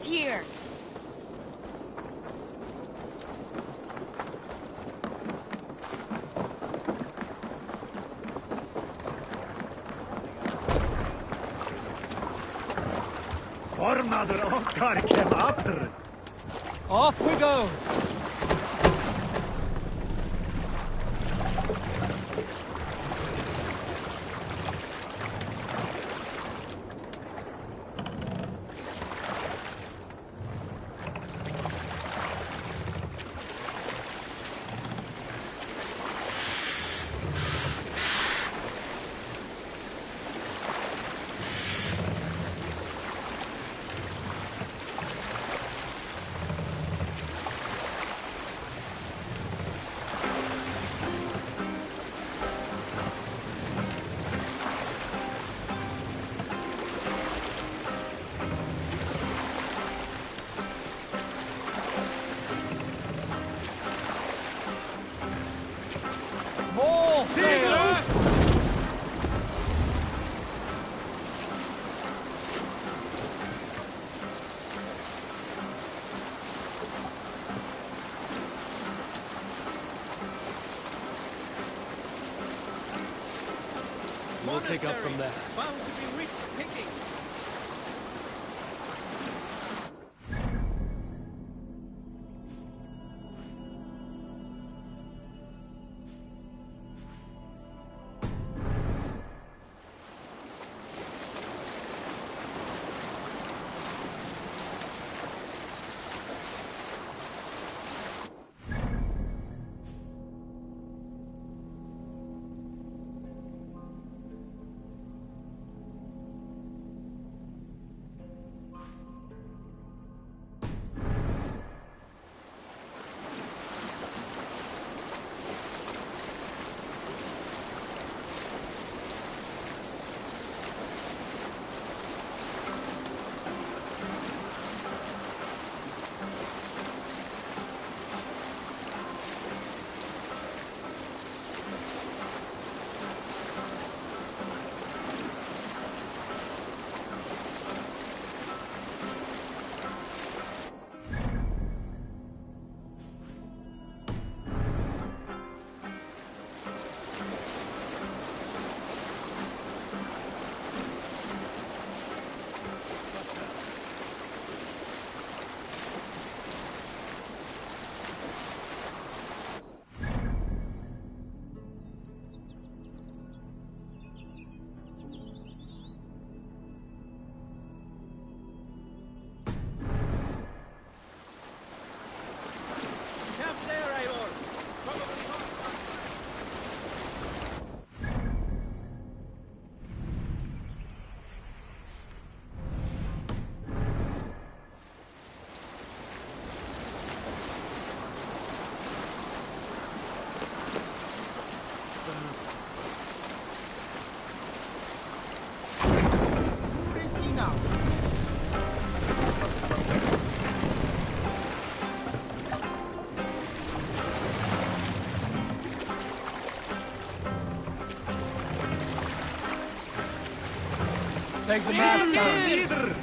here. Formader okkar kem after. Off we go! We'll pick up from there. Bound to be rich picking. Take the mast down.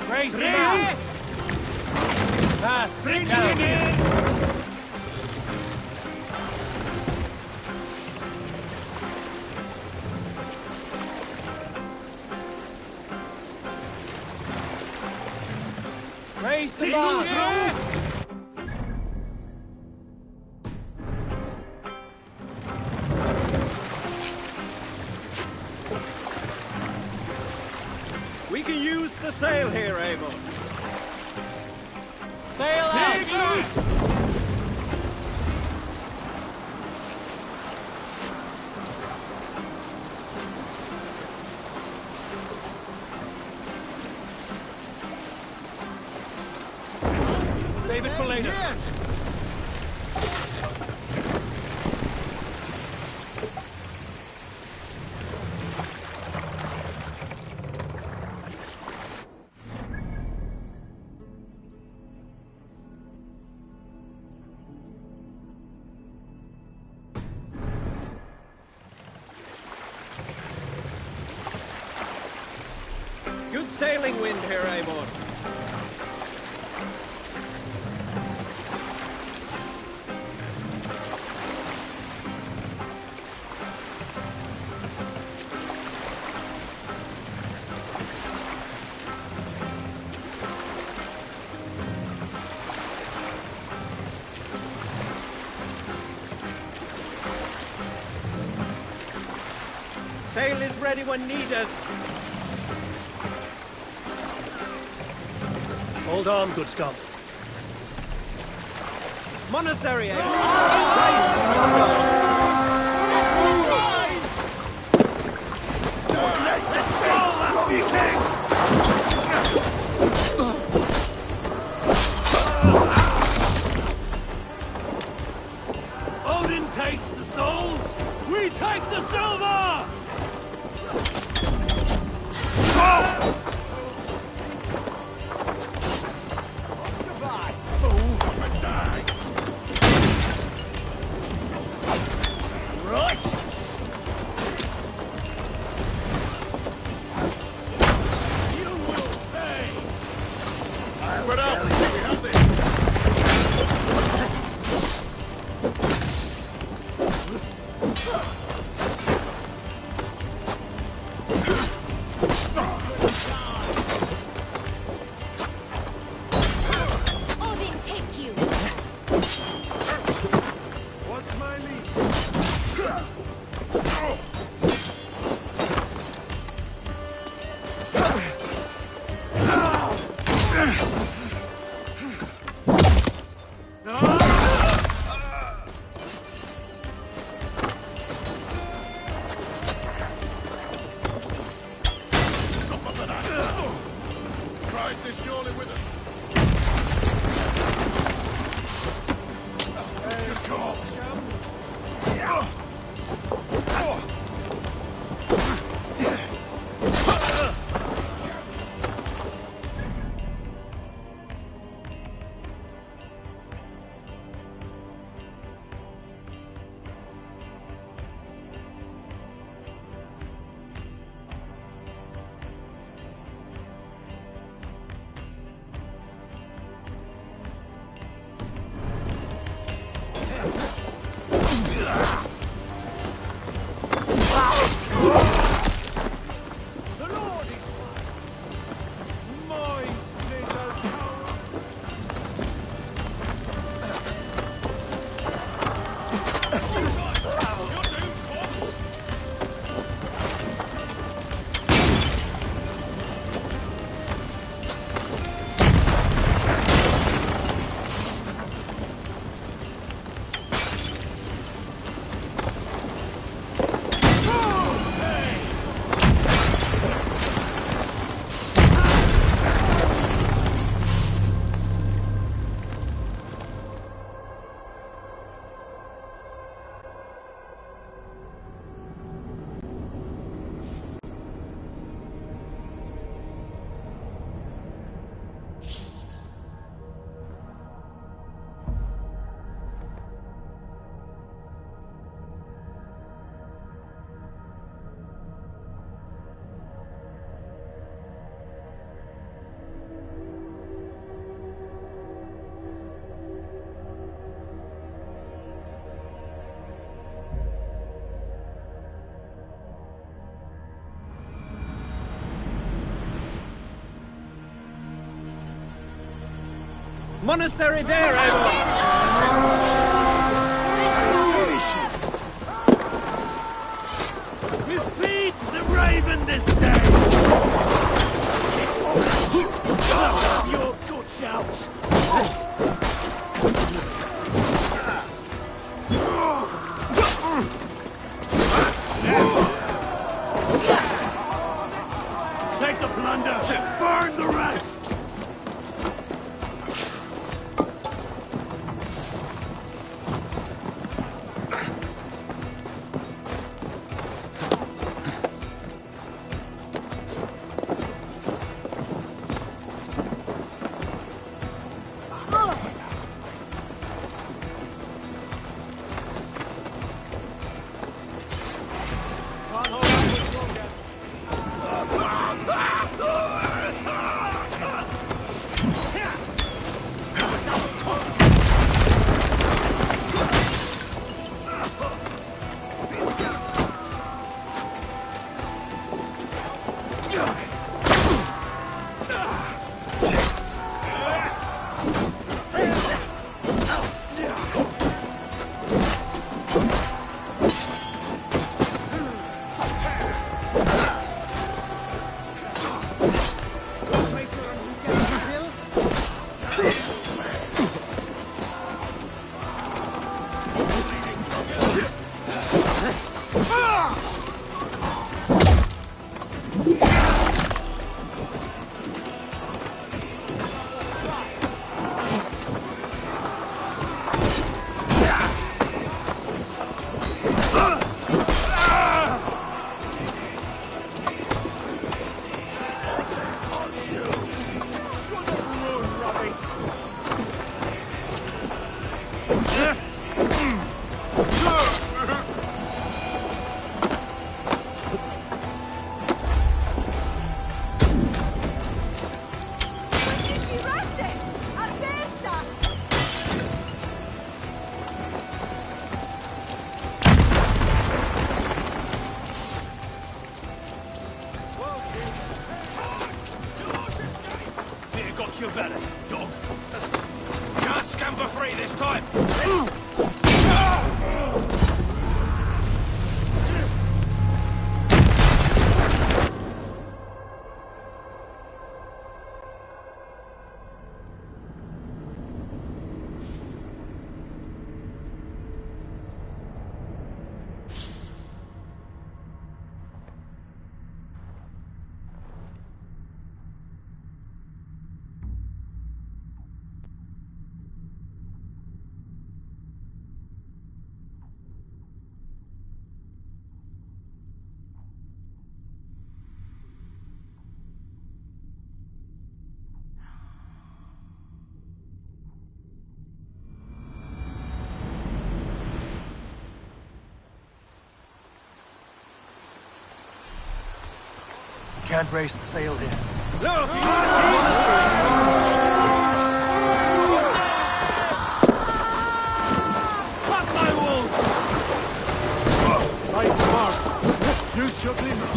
Raise the mast. Mast. Bring it in! Raise the mast. We can use the sail here, Abel. Sail out. Save it for later. sailing wind here, Eivor. Sail is ready when needed. Hold on, good Scot. Monastery, Eivor. Odin takes the souls, we take the silver! Odin, take you! What's my lead? Christ is surely with us. Good gods. Monastery there, Eivor! We feed the raven this day! Your good shout! Take the plunder! Burn the rest! You better, dog. Can't scamper free this time. Can't raise the sail here. Look! Fuck my wolves! Fight smart. Use your glimmer.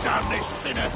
Damn this sinner.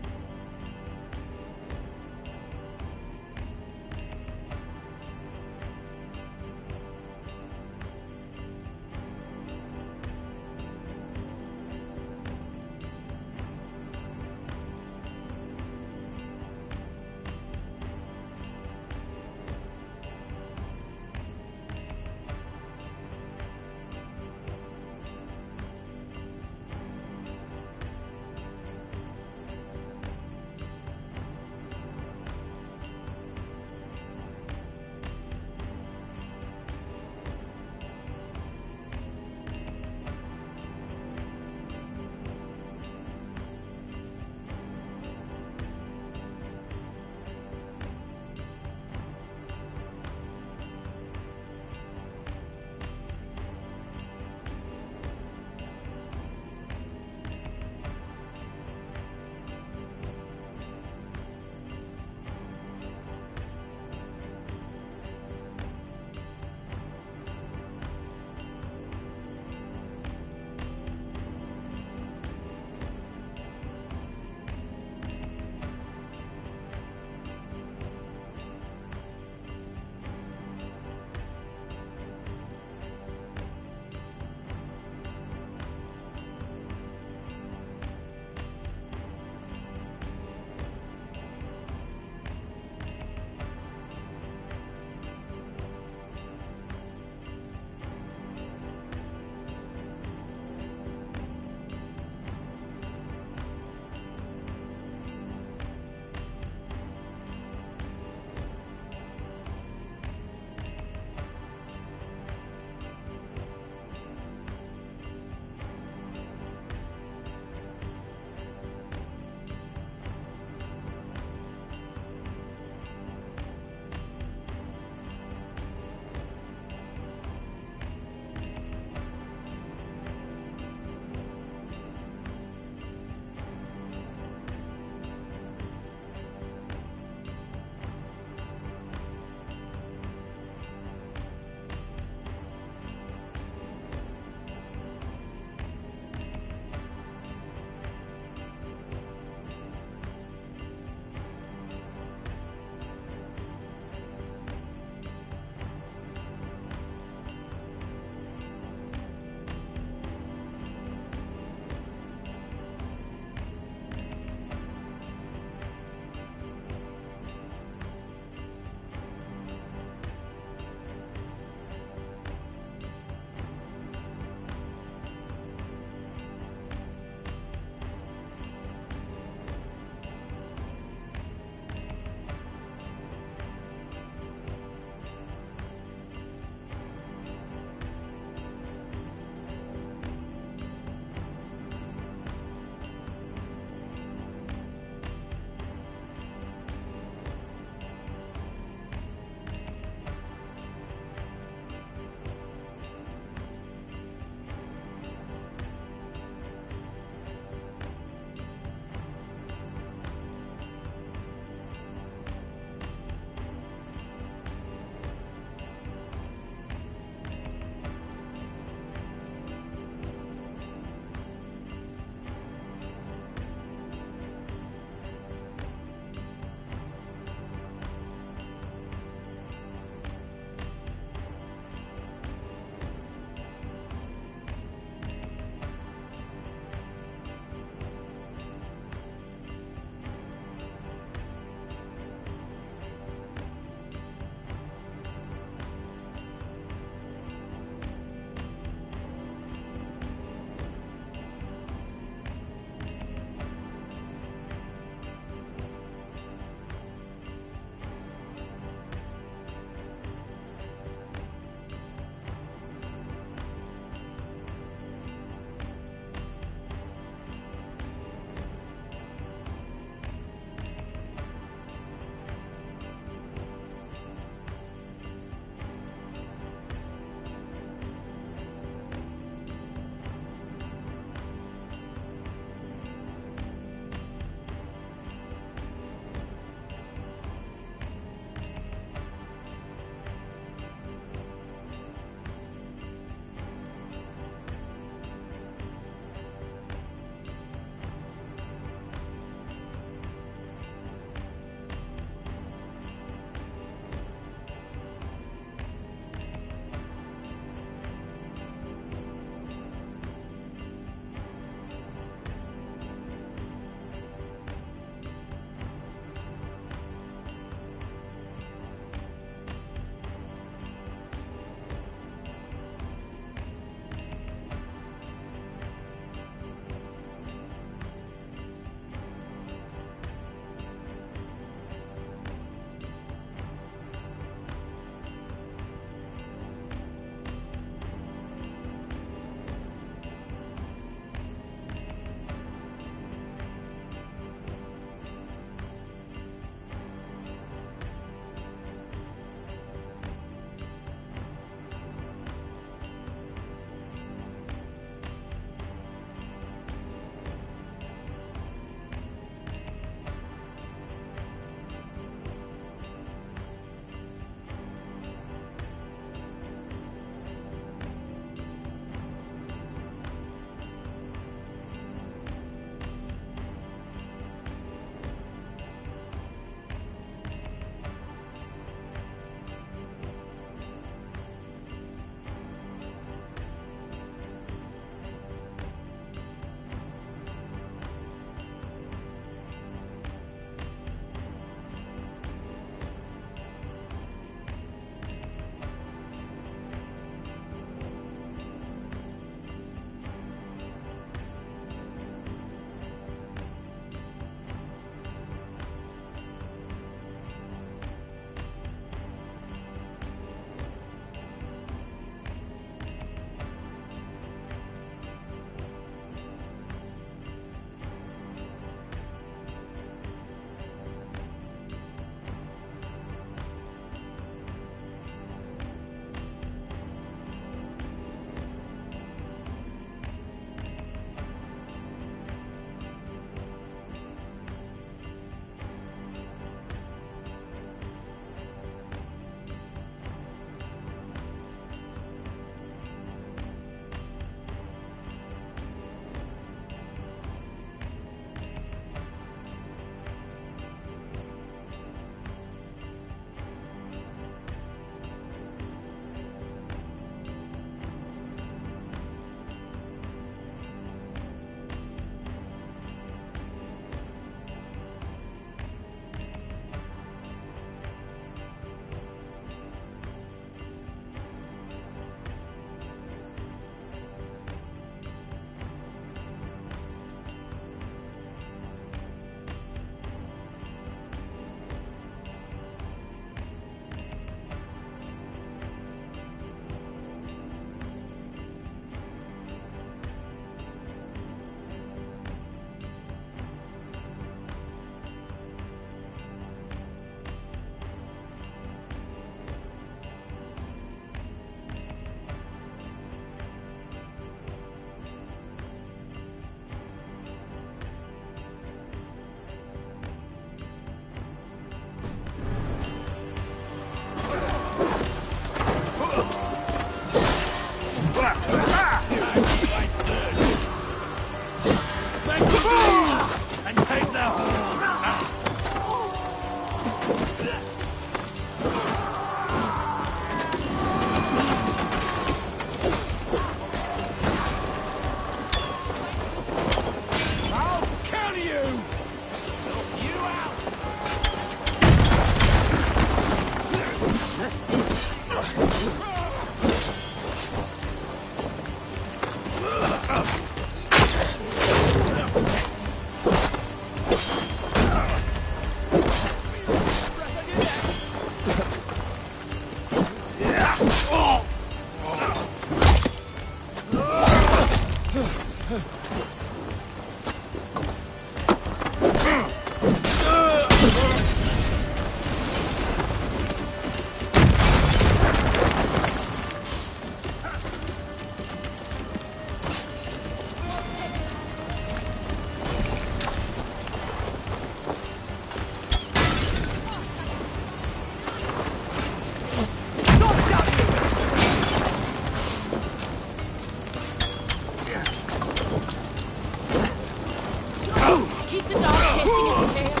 chasing its tail.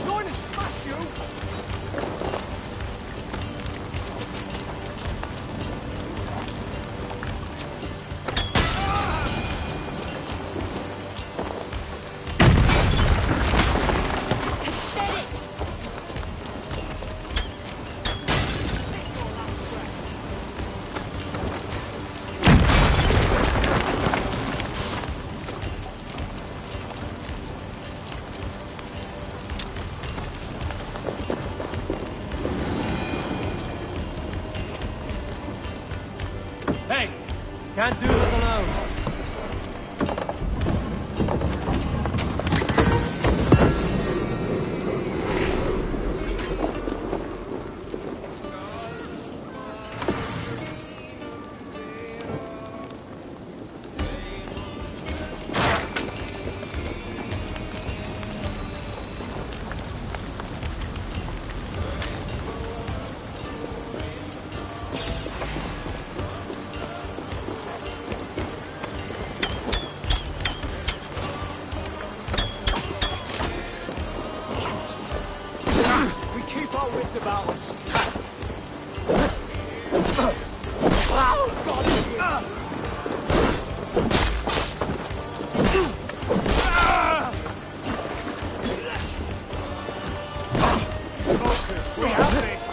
Going to smash you! Pathetic. Hey, can't do this alone. We keep our wits about us. Focus, we have this.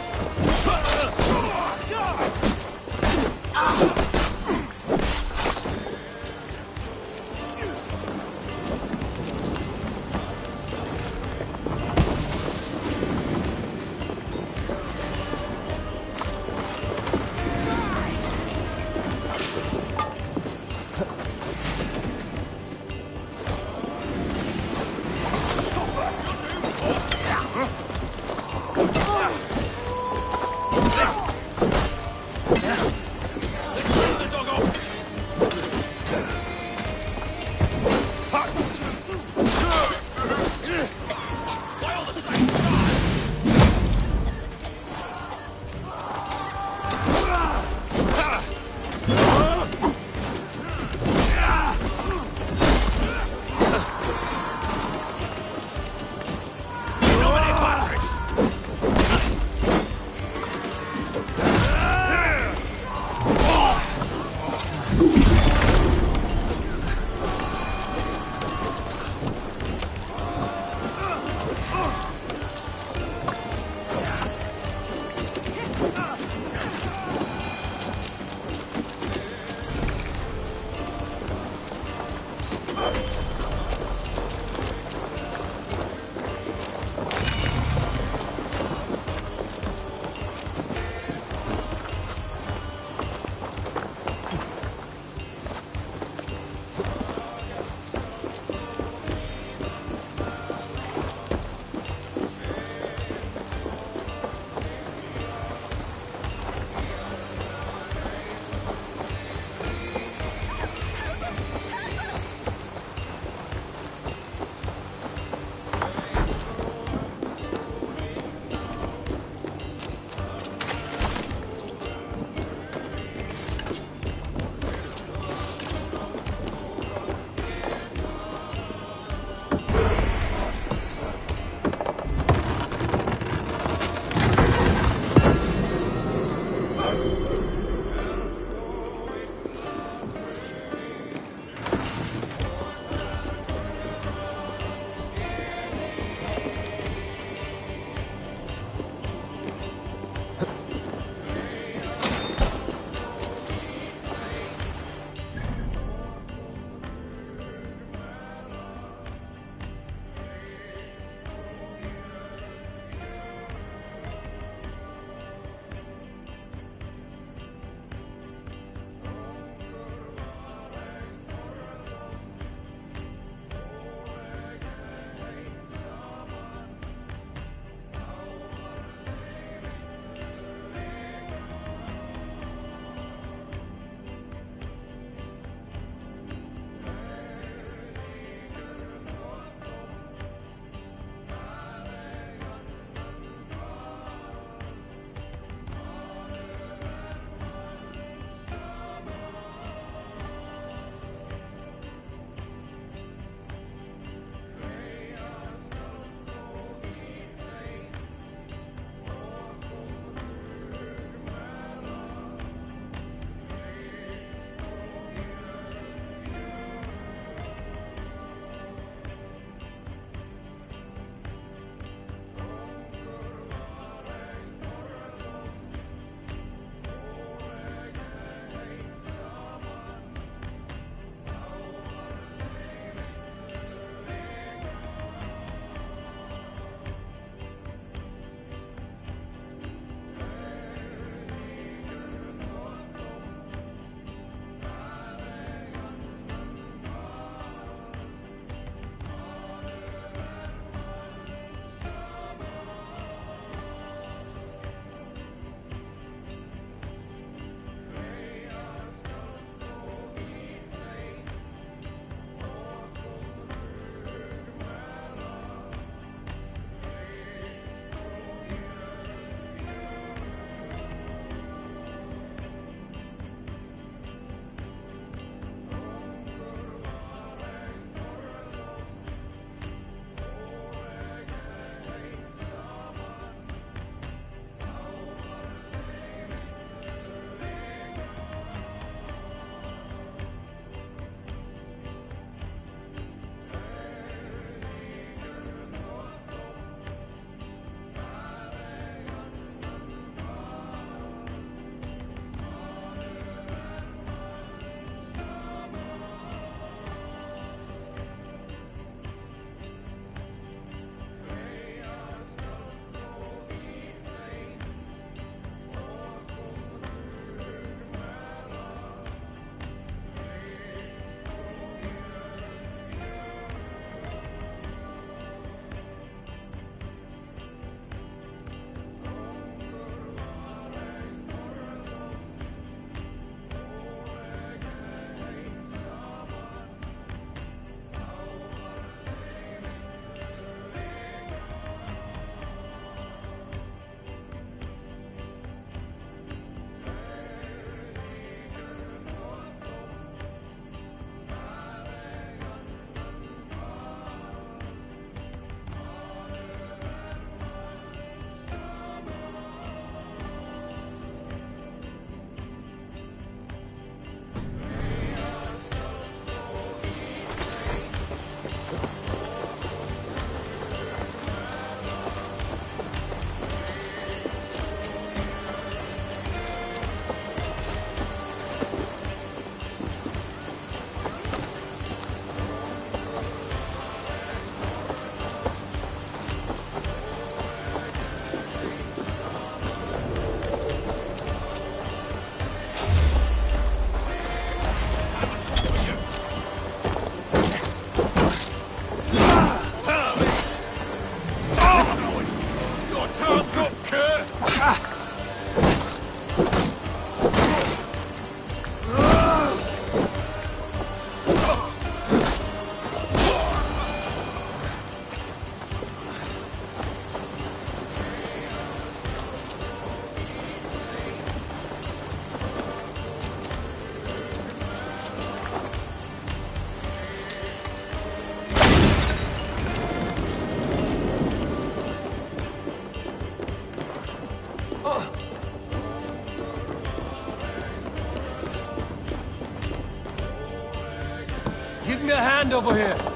Give me a hand over here.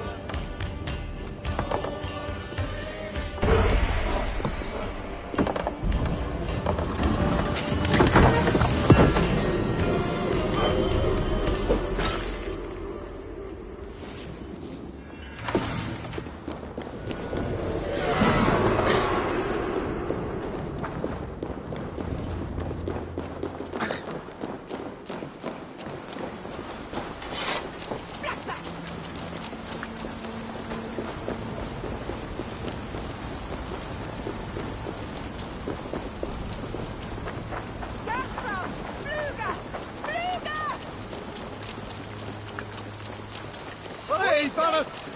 Save us!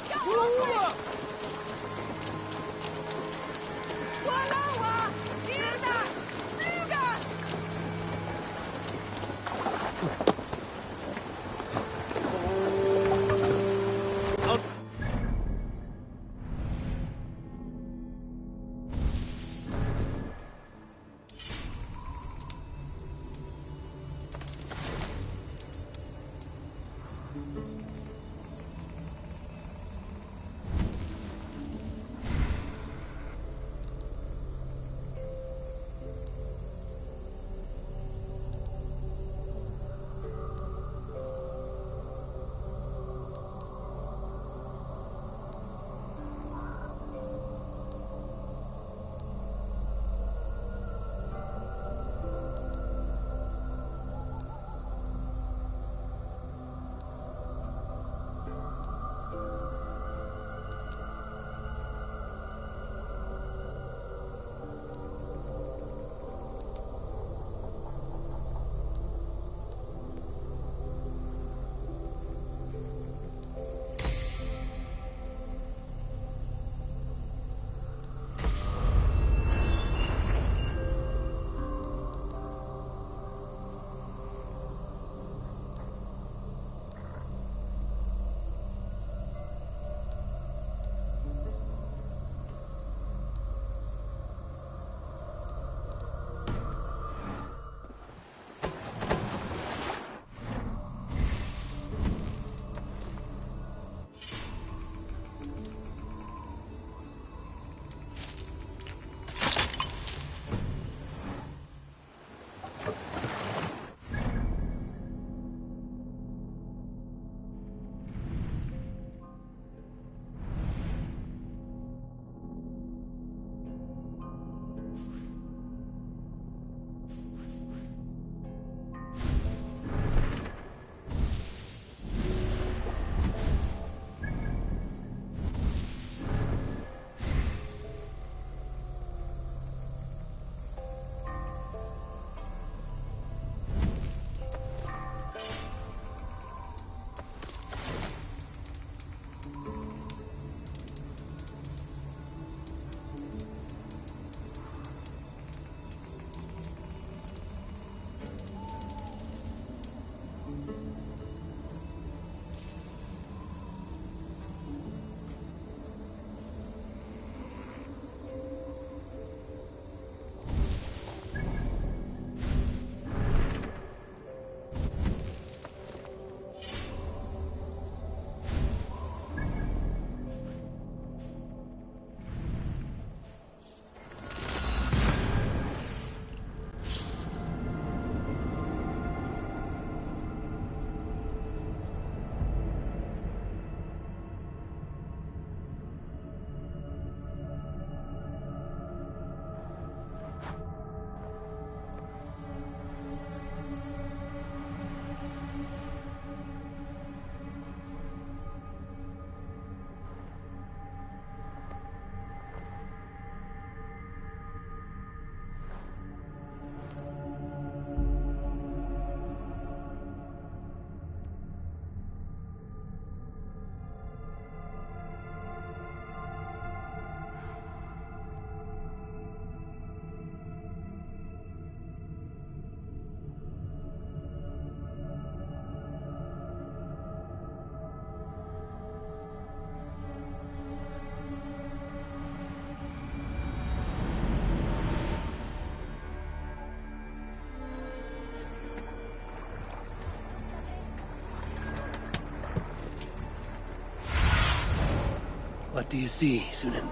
What do you see, Sunan?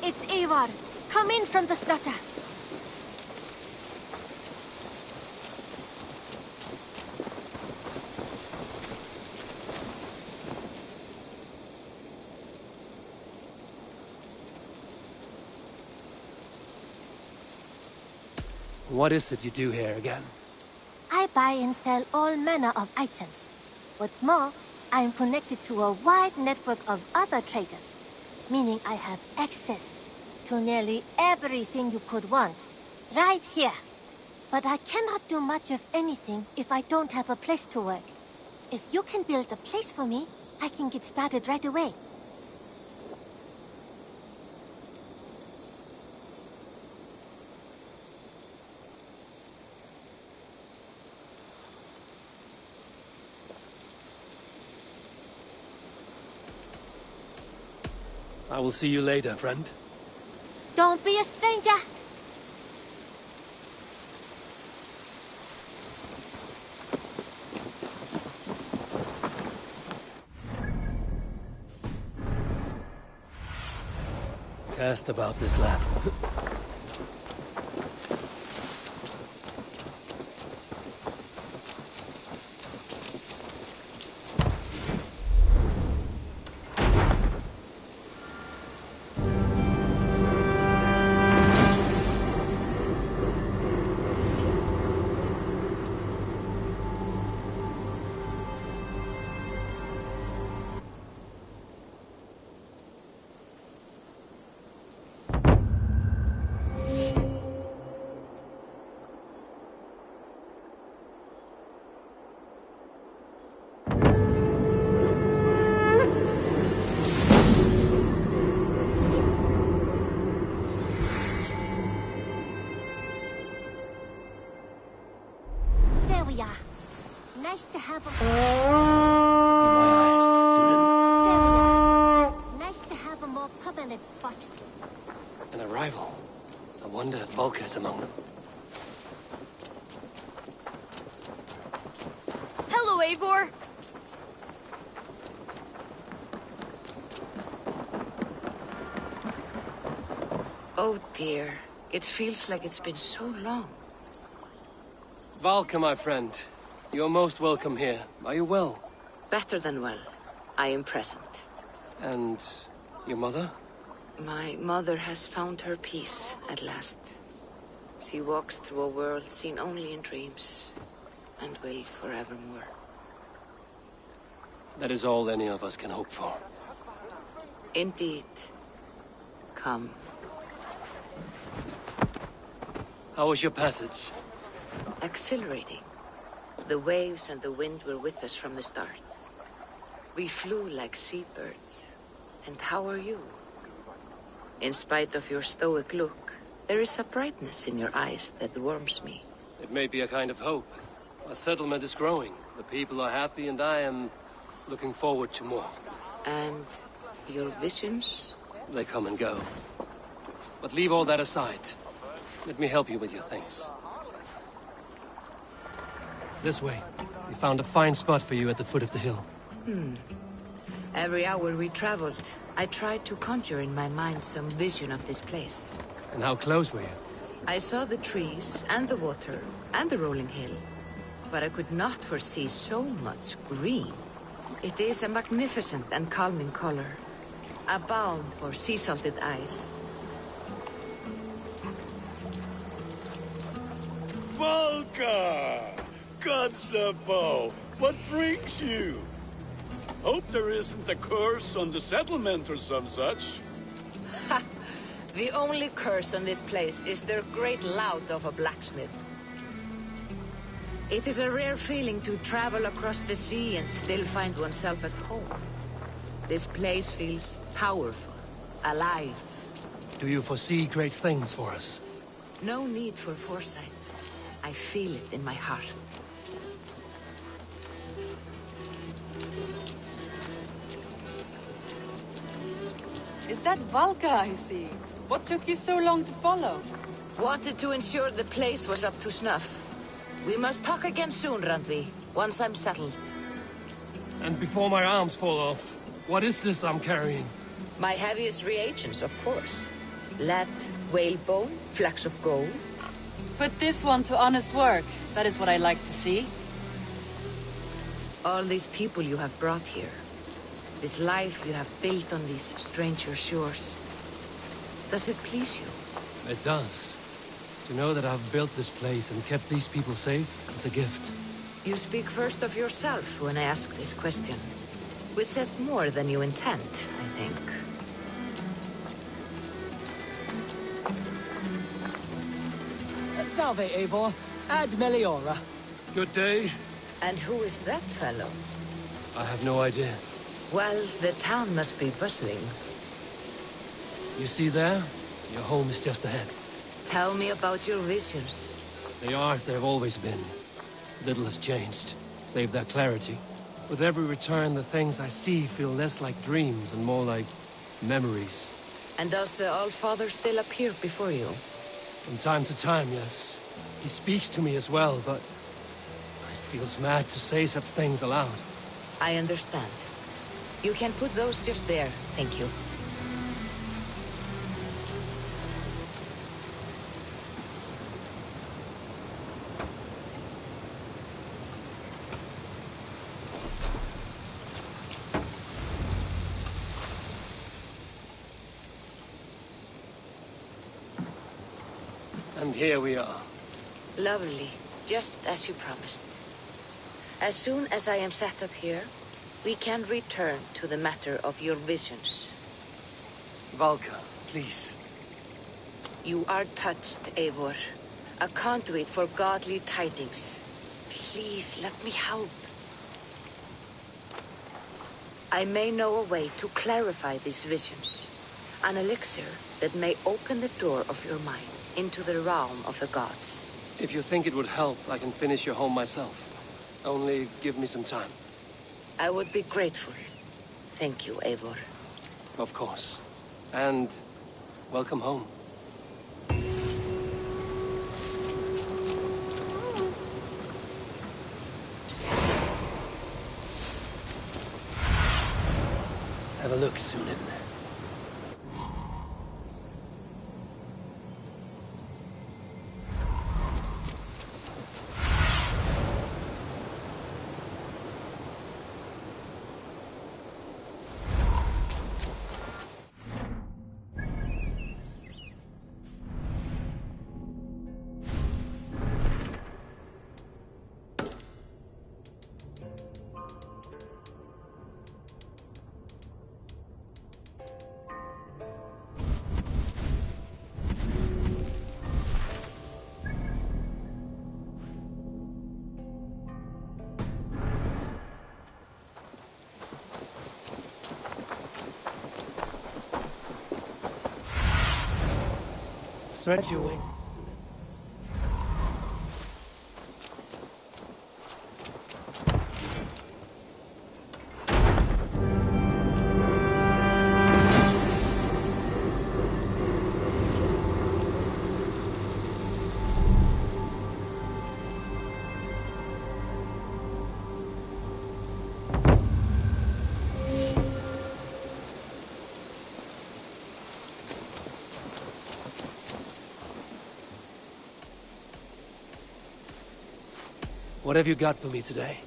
It's Eivor. Come in from the slaughter. What is it you do here again? I buy and sell all manner of items. What's more, I am connected to a wide network of other traders, meaning I have access to nearly everything you could want, right here. But I cannot do much of anything if I don't have a place to work. If you can build a place for me, I can get started right away. I will see you later, friend. Don't be a stranger. Cast about this land. Nice to have a... My eyes, Sunan. There we are. Nice to have a more permanent spot. An arrival. I wonder if Volker's among them. Hello, Eivor. Oh dear, it feels like it's been so long. Valka, my friend. You're most welcome here. Are you well? Better than well. I am present. And your mother? My mother has found her peace at last. She walks through a world seen only in dreams, and will forevermore. That is all any of us can hope for. Indeed. Come. How was your passage? Exhilarating. The waves and the wind were with us from the start. We flew like seabirds. And how are you? In spite of your stoic look, there is a brightness in your eyes that warms me. It may be a kind of hope. Our settlement is growing. The people are happy, and I am looking forward to more. And your visions? They come and go. But leave all that aside. Let me help you with your things. This way. We found a fine spot for you at the foot of the hill. Every hour we traveled, I tried to conjure in my mind some vision of this place. And how close were you? I saw the trees, and the water, and the rolling hill. But I could not foresee so much green. It is a magnificent and calming color. A balm for sea-salted eyes. Volka! God's above! What brings you? Hope there isn't a curse on the settlement or some such. The only curse on this place is their great lout of a blacksmith. It is a rare feeling to travel across the sea and still find oneself at home. This place feels powerful, alive. Do you foresee great things for us? No need for foresight. I feel it in my heart. Is that Valka I see? What took you so long to follow? Wanted to ensure the place was up to snuff. We must talk again soon, Randvi, once I'm settled. And before my arms fall off, what is this I'm carrying? My heaviest reagents, of course. Lead, whalebone, flecks of gold. Put this one to honest work. That is what I like to see. All these people you have brought here. This life you have built on these stranger shores. Does it please you? It does. To know that I've built this place and kept these people safe is a gift. You speak first of yourself when I ask this question. Which says more than you intend, I think. Salve, Eivor. Ad Meliora. Good day. And who is that fellow? I have no idea. Well, the town must be bustling. You see there? Your home is just ahead. Tell me about your visions. They are as they've always been. Little has changed, save their clarity. With every return, the things I see feel less like dreams and more like memories. And does the All-Father still appear before you? From time to time, yes. He speaks to me as well, but it feels mad to say such things aloud. I understand. You can put those just there, thank you. And here we are. Lovely, just as you promised. As soon as I am set up here, we can return to the matter of your visions. Valka, please. You are touched, Eivor. A conduit for godly tidings. Please, let me help. I may know a way to clarify these visions. An elixir that may open the door of your mind into the realm of the gods. If you think it would help, I can finish your home myself. Only give me some time. I would be grateful. Thank you, Eivor. Of course. And welcome home. Have a look, Sunan. Stretch your wings. What have you got for me today?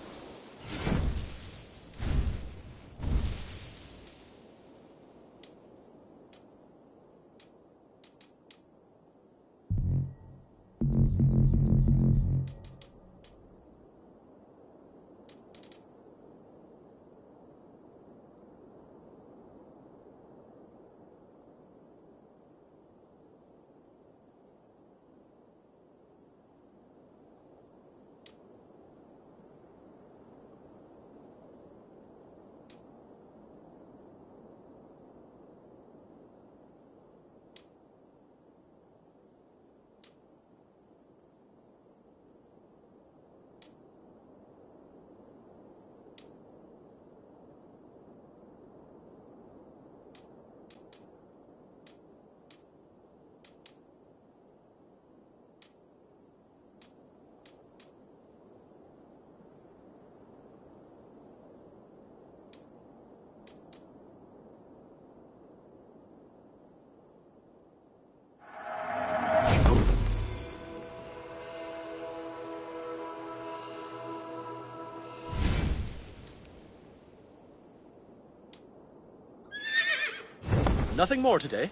Nothing more today?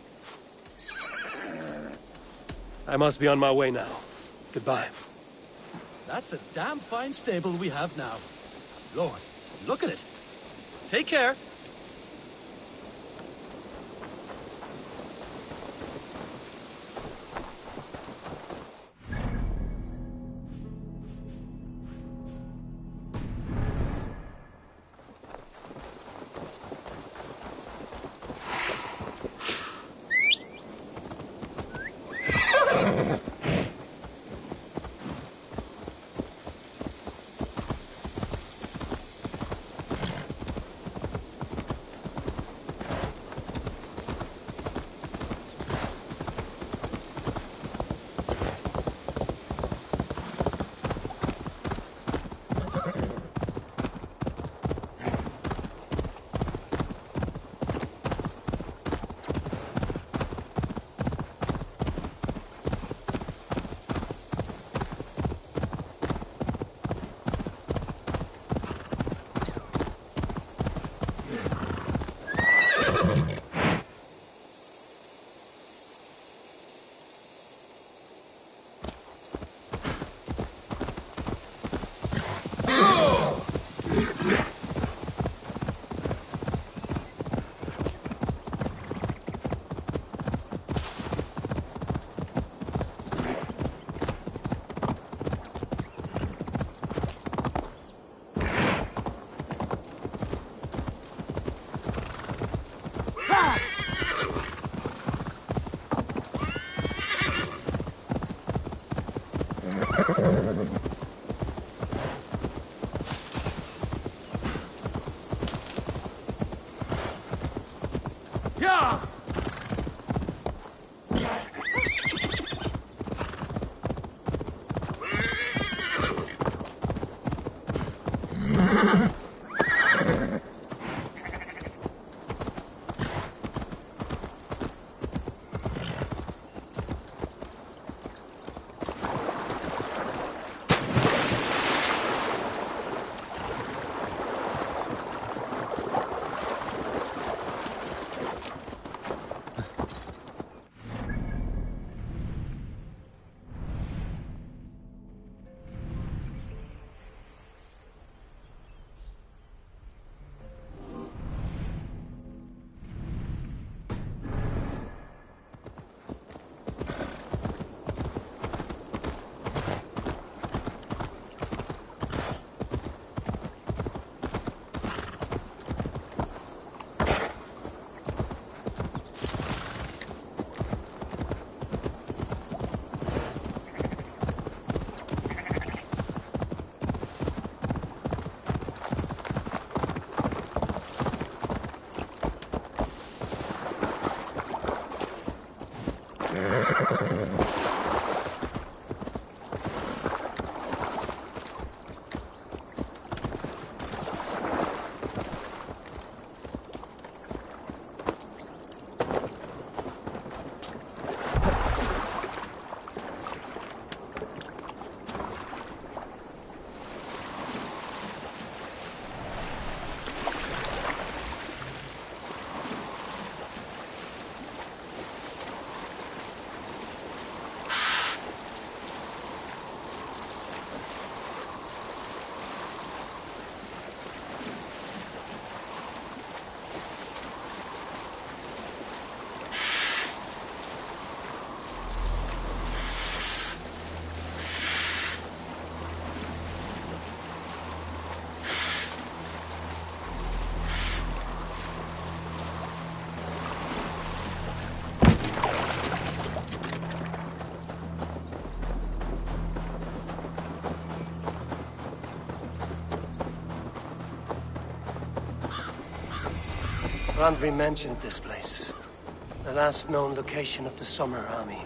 I must be on my way now. Goodbye. That's a damn fine stable we have now. Lord, look at it. Take care. Randvi mentioned this place. The last known location of the Summer Army.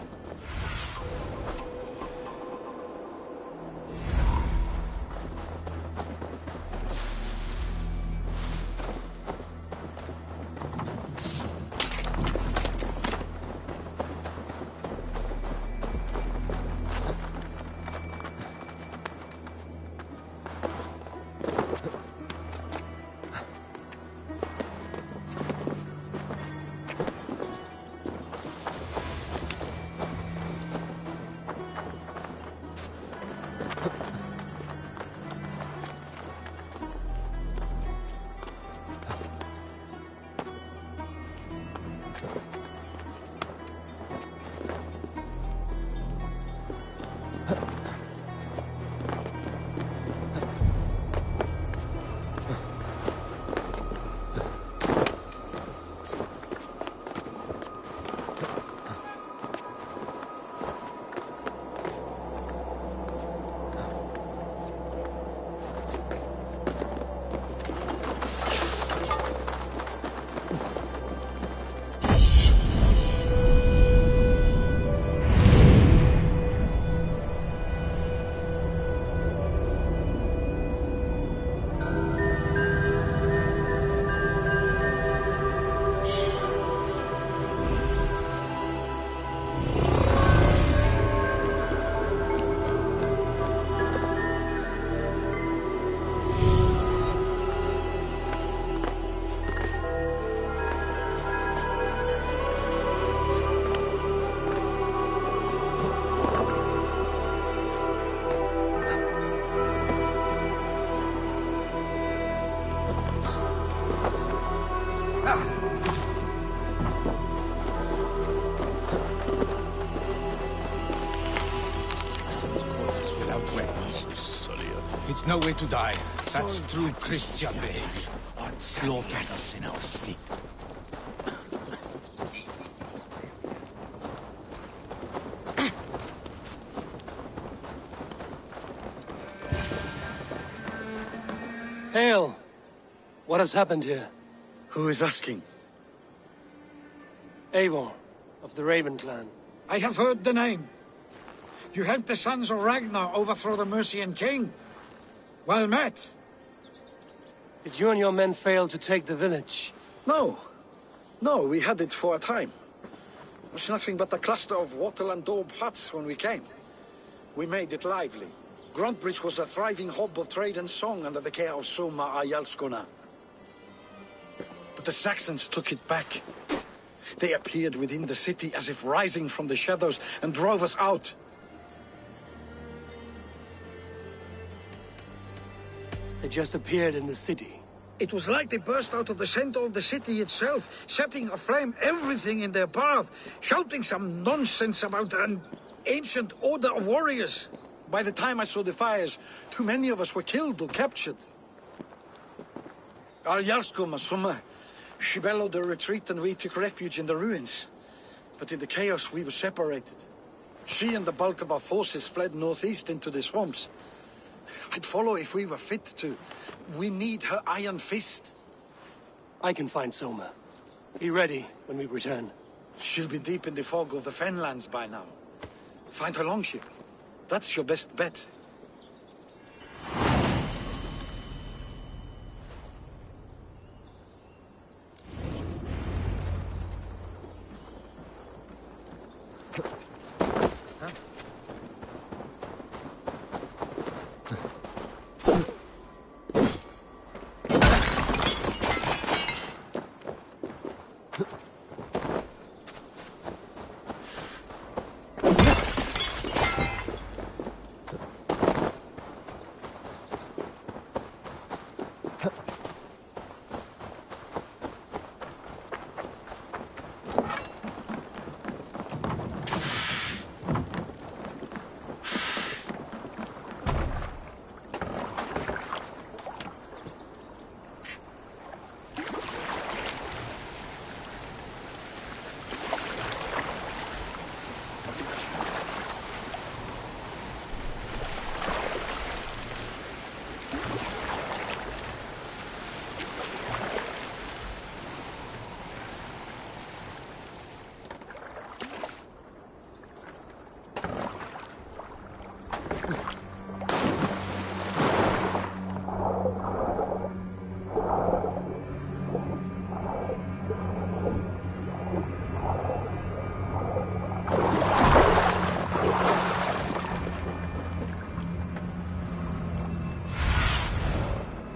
It's no way to die. That's true Christian behavior. Slaughtered us in our sleep. Hail! What has happened here? Who is asking? Eivor, of the Raven clan. I have heard the name. You helped the sons of Ragnar overthrow the Mercian king. Well met. Did you and your men fail to take the village? No. No, we had it for a time. It was nothing but a cluster of wattle and daub huts when we came. We made it lively. Gruntbridge was a thriving hub of trade and song under the care of Soma Ayalskona. But the Saxons took it back. They appeared within the city as if rising from the shadows and drove us out. They just appeared in the city. It was like they burst out of the center of the city itself, setting aflame everything in their path, shouting some nonsense about an ancient order of warriors. By the time I saw the fires, too many of us were killed or captured. Our Jarlskoma, Summa, she bellowed a retreat and we took refuge in the ruins. But in the chaos we were separated. She and the bulk of our forces fled northeast into the swamps. I'd follow if we were fit to. We need her iron fist. I can find Soma. Be ready when we return. She'll be deep in the fog of the Fenlands by now. Find her longship. That's your best bet.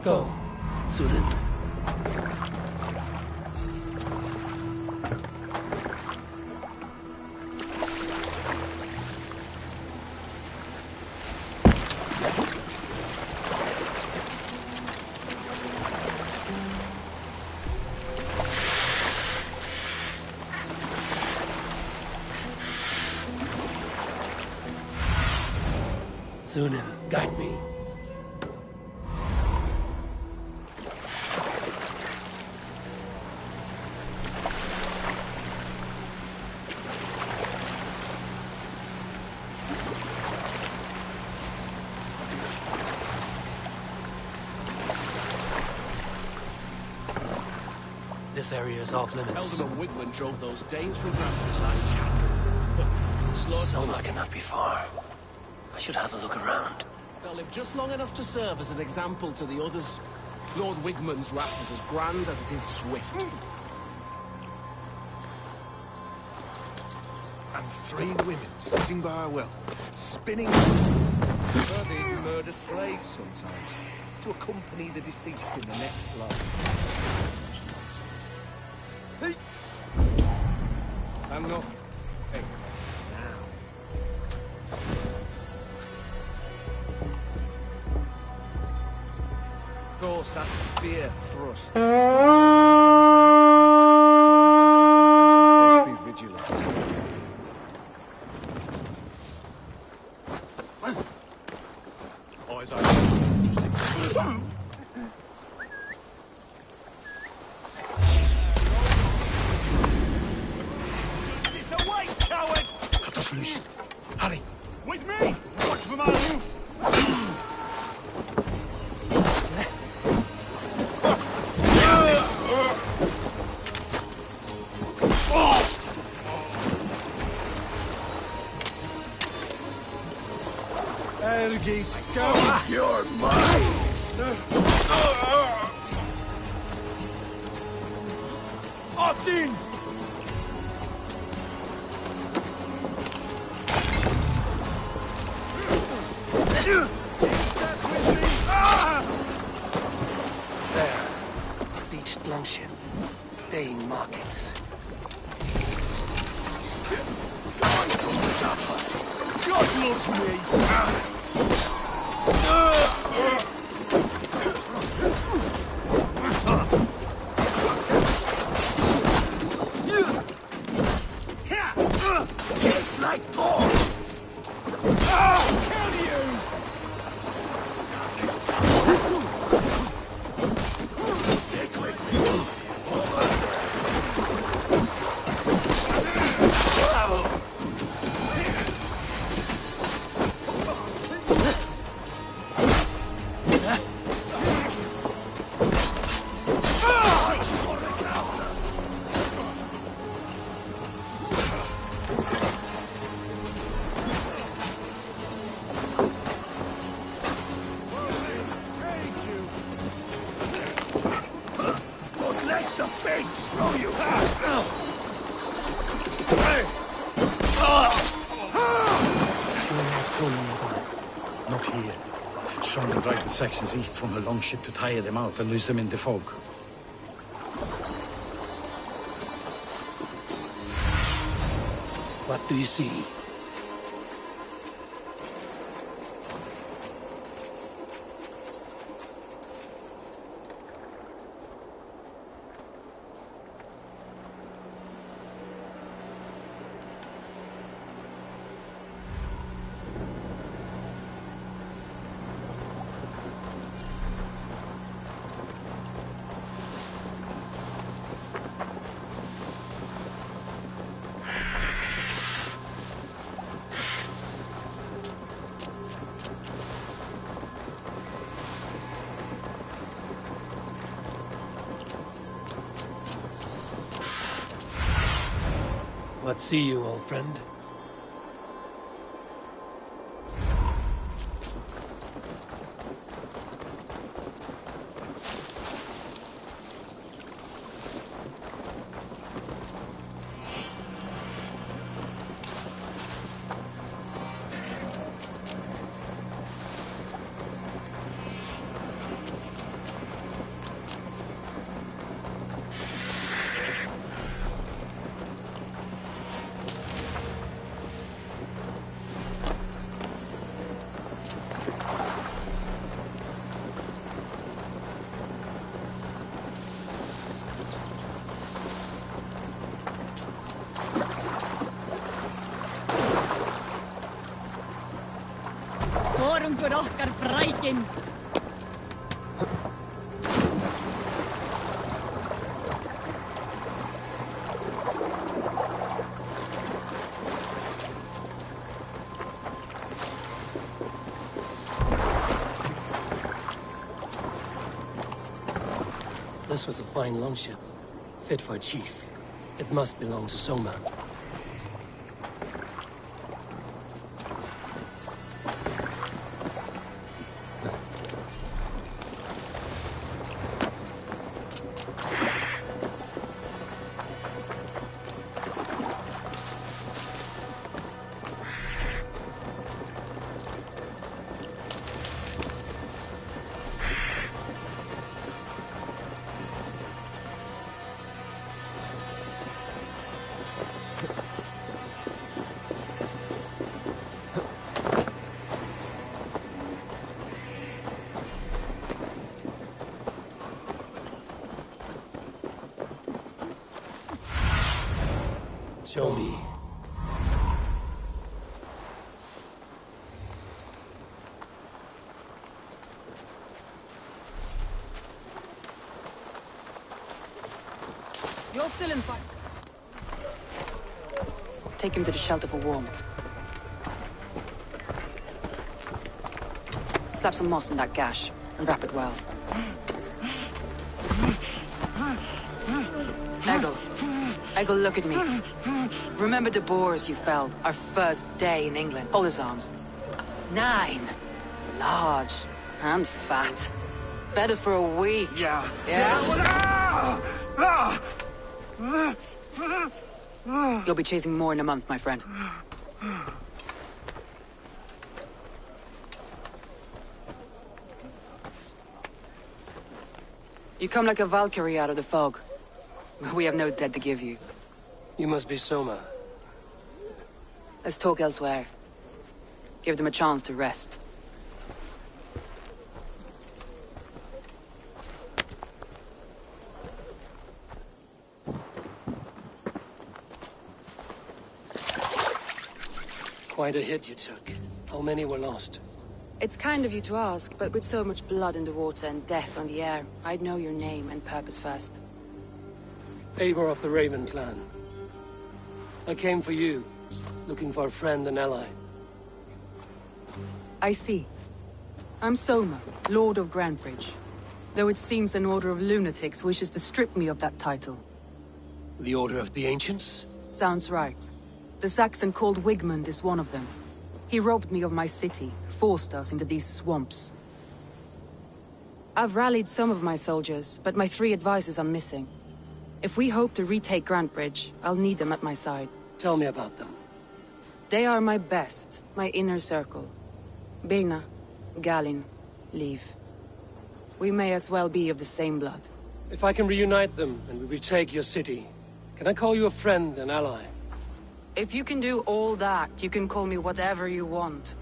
Go, Sunan. Sunan, guide me. This area is off limits. Eldon and Wigman drove those Danes from Grandpa's last chapter. Soma cannot be far. I should have a look around. They'll live just long enough to serve as an example to the others. Lord Wigman's wrath is as grand as it is swift. And 3 women sitting by a well, spinning. These murder slaves sometimes, to accompany the deceased in the next life. Such nonsense. Hey! I'm off. Hey, now. Of course, that spear thrust. Let's be vigilant. Eyes open. It's a waste, coward! Cut us loose. Hurry. With me! Watch the man! Ergi scum! You're mine! Odin! There. Beached longship. Dane markings. God loves me! It's like balls! Kill you! Stick with me! Don't let the fates throw you! Not here. Sean will drag the Saxons east from her longship to tire them out and lose them in the fog. What do you see? What see you, old friend? Vorungur okkar frækin. This was a fine longship, fit for a chief. It must belong to Soma. Show me. You're still in fight. Take him to the shelter for warmth. Slap some moss in that gash, and wrap it well. Eggle, look at me. Remember the boars you felled, our first day in England? Hold his arms. 9. Large. And fat. Fed us for a week. Yeah. You'll be chasing more in a month, my friend. You come like a Valkyrie out of the fog. We have no dead to give you. You must be Soma. Let's talk elsewhere. Give them a chance to rest. Quite a hit you took. How many were lost? It's kind of you to ask, but with so much blood in the water and death on the air, I'd know your name and purpose first. Eivor of the Raven clan. I came for you, looking for a friend and ally. I see. I'm Soma, Lord of Grantebridge. Though it seems an order of lunatics wishes to strip me of that title. The Order of the Ancients? Sounds right. The Saxon called Wigmund is one of them. He robbed me of my city, forced us into these swamps. I've rallied some of my soldiers, but my 3 advisors are missing. If we hope to retake Grantebridge, I'll need them at my side. Tell me about them. They are my best, my inner circle. Birna, Galin, Liv. We may as well be of the same blood. If I can reunite them and we retake your city, can I call you a friend and ally? If you can do all that, you can call me whatever you want.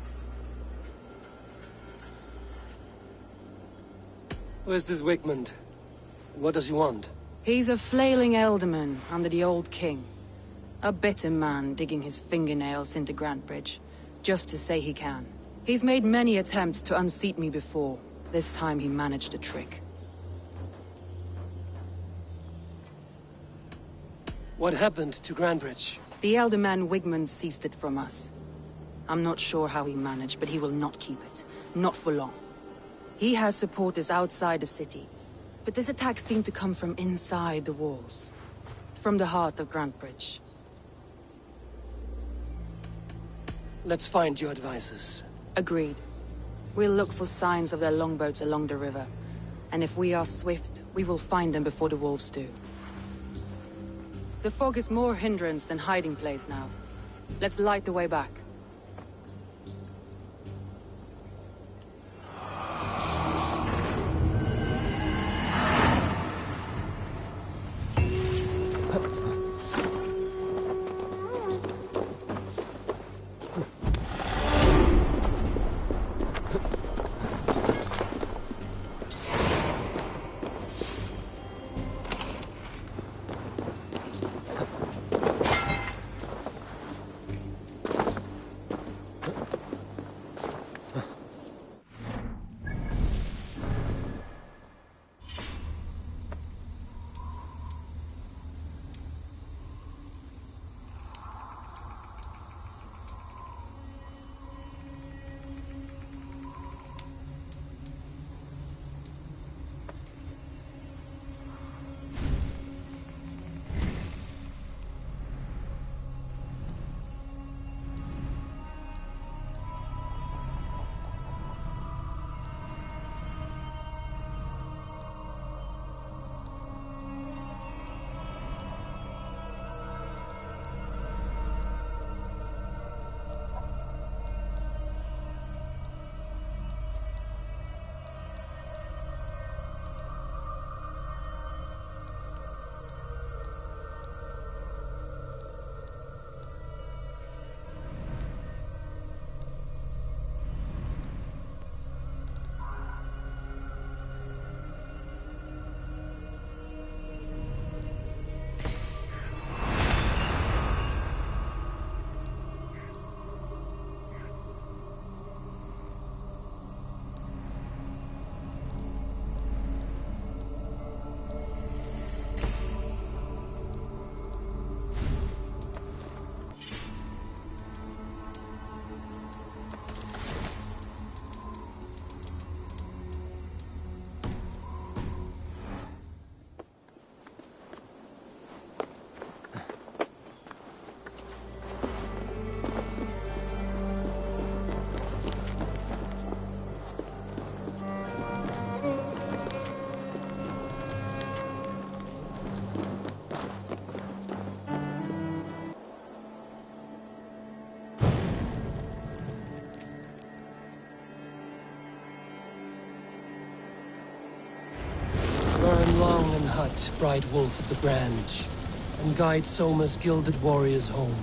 Where's this Wigmund? What does he want? He's a flailing elderman under the old king. A bitter man digging his fingernails into Grantebridge, just to say he can. He's made many attempts to unseat me before. This time he managed a trick. What happened to Grantebridge? The elderman Wigmund seized it from us. I'm not sure how he managed, but he will not keep it. Not for long. He has supporters outside the city. But this attack seemed to come from inside the walls. From the heart of Grantebridge. Let's find your advisors. Agreed. We'll look for signs of their longboats along the river. And if we are swift, we will find them before the wolves do. The fog is more hindrance than hiding place now. Let's light the way back. along and hut, bright wolf of the branch, and guide Soma's gilded warriors home.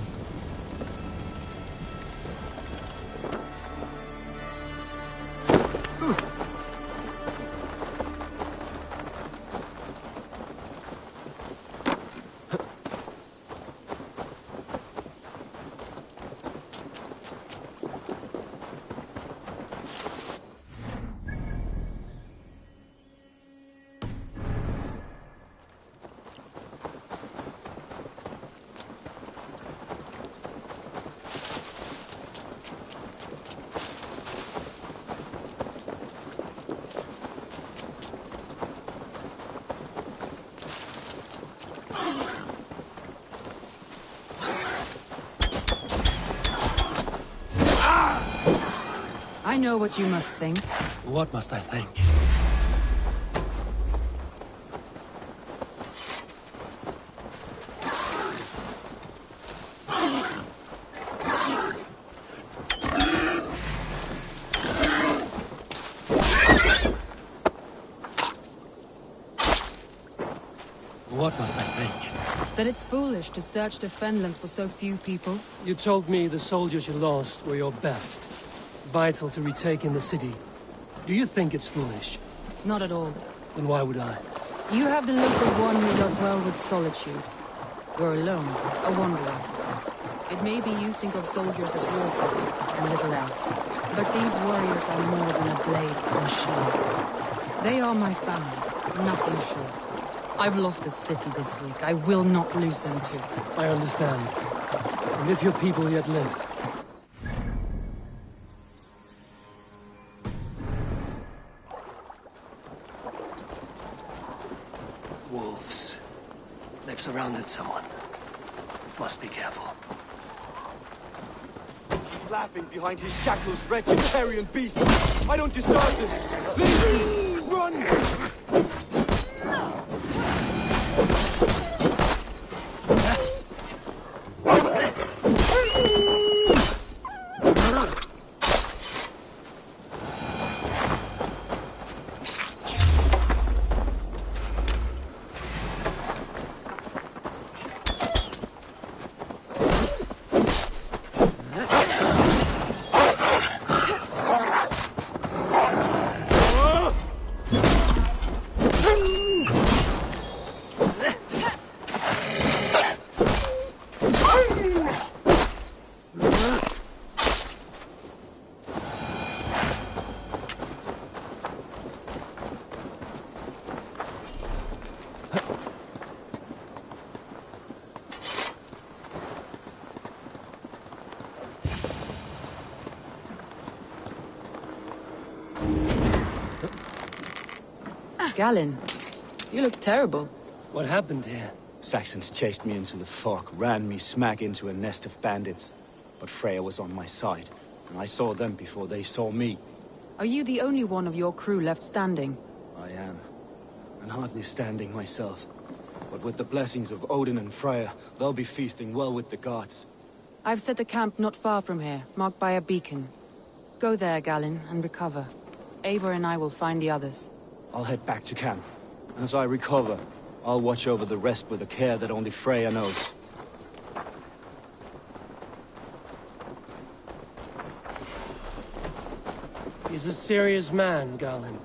I know what you must think. What must I think? What must I think? That it's foolish to search the Fenlands for so few people. You told me the soldiers you lost were your best. Vital to retaking the city. Do you think it's foolish? Not at all. Then why would I? You have the look of one who does well with solitude. You're alone, a wanderer. It may be you think of soldiers as warfare, and little else. But these warriors are more than a blade and a shield. They are my family, nothing short. I've lost a city this week. I will not lose them too. I understand. And if your people yet lived, wolves. They've surrounded someone. Must be careful. Laughing behind his shackles, wretched carrion beast. I don't deserve this. Please, run! Galen, you look terrible. What happened here? Saxons chased me into the fog, ran me smack into a nest of bandits. But Freya was on my side, and I saw them before they saw me. Are you the only one of your crew left standing? I am, and hardly standing myself. But with the blessings of Odin and Freya, they'll be feasting well with the gods. I've set a camp not far from here, marked by a beacon. Go there, Galen, and recover. Eivor and I will find the others. I'll head back to camp. And as I recover, I'll watch over the rest with a care that only Freya knows. He's a serious man, Galen.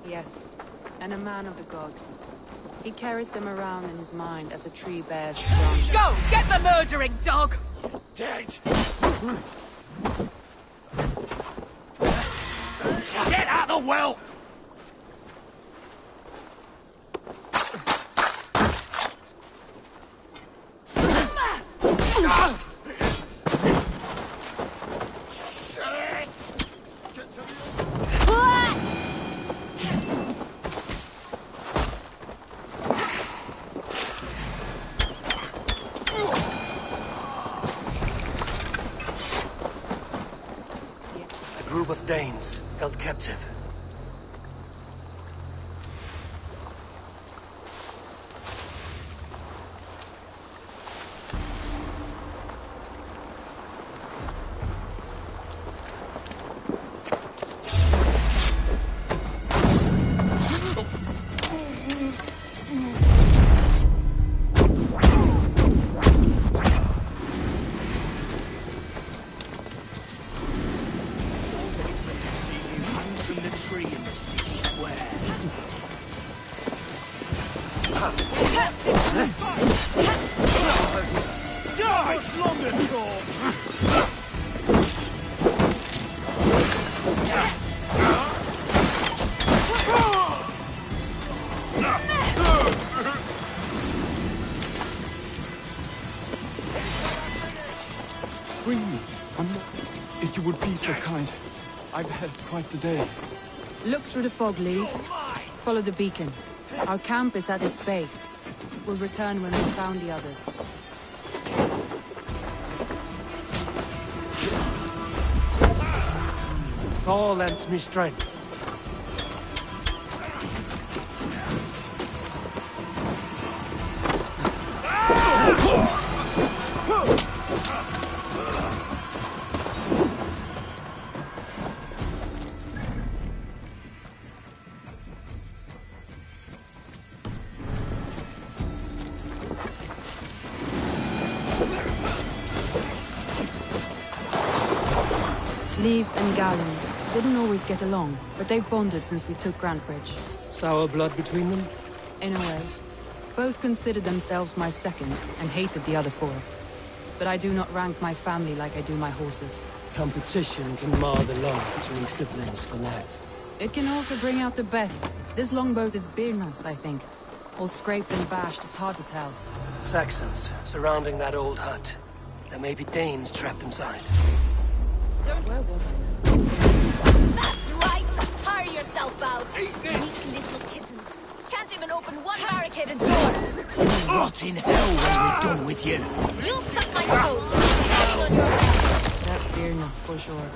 Yes, and a man of the gods. He carries them around in his mind as a tree bears branches. Go! Get the murdering dog! Dead! Get out the well! A group of Danes held captive. tree in the city square. Die! Much longer, dogs! Free me. I'm not... If you would be so kind. I've had quite the day. Look through the fog, Lee. Follow the beacon. Our camp is at its base. We'll return when we've found the others. Thor lends me strength. Leaf and Galen didn't always get along, but they've bonded since we took Grantbridge. Sour blood between them? In a way. Both considered themselves my second, and hated the other four. But I do not rank my family like I do my horses. Competition can mar the love between siblings for life. It can also bring out the best. This longboat is Birna's, I think. All scraped and bashed, it's hard to tell. Saxons surrounding that old hut. There may be Danes trapped inside. Where was I? That's right! Tire yourself out! Eat this! Weak little kittens. Can't even open one barricaded door! Rot in hell when we're done with you! You'll suck my toes for standing on your head! That's Birna, for sure.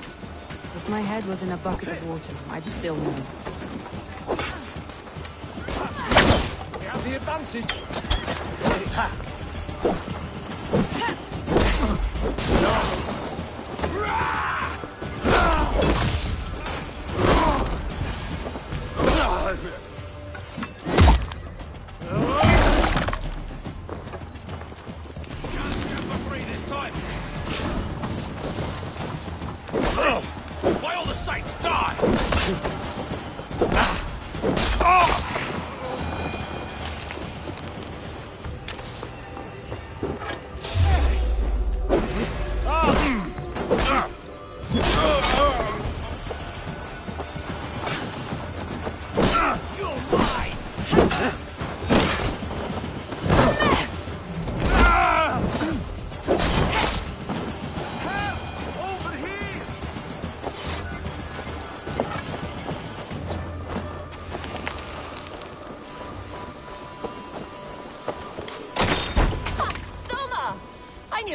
If my head was in a bucket of water, I'd still know. We have the advantage! By all the saints, die!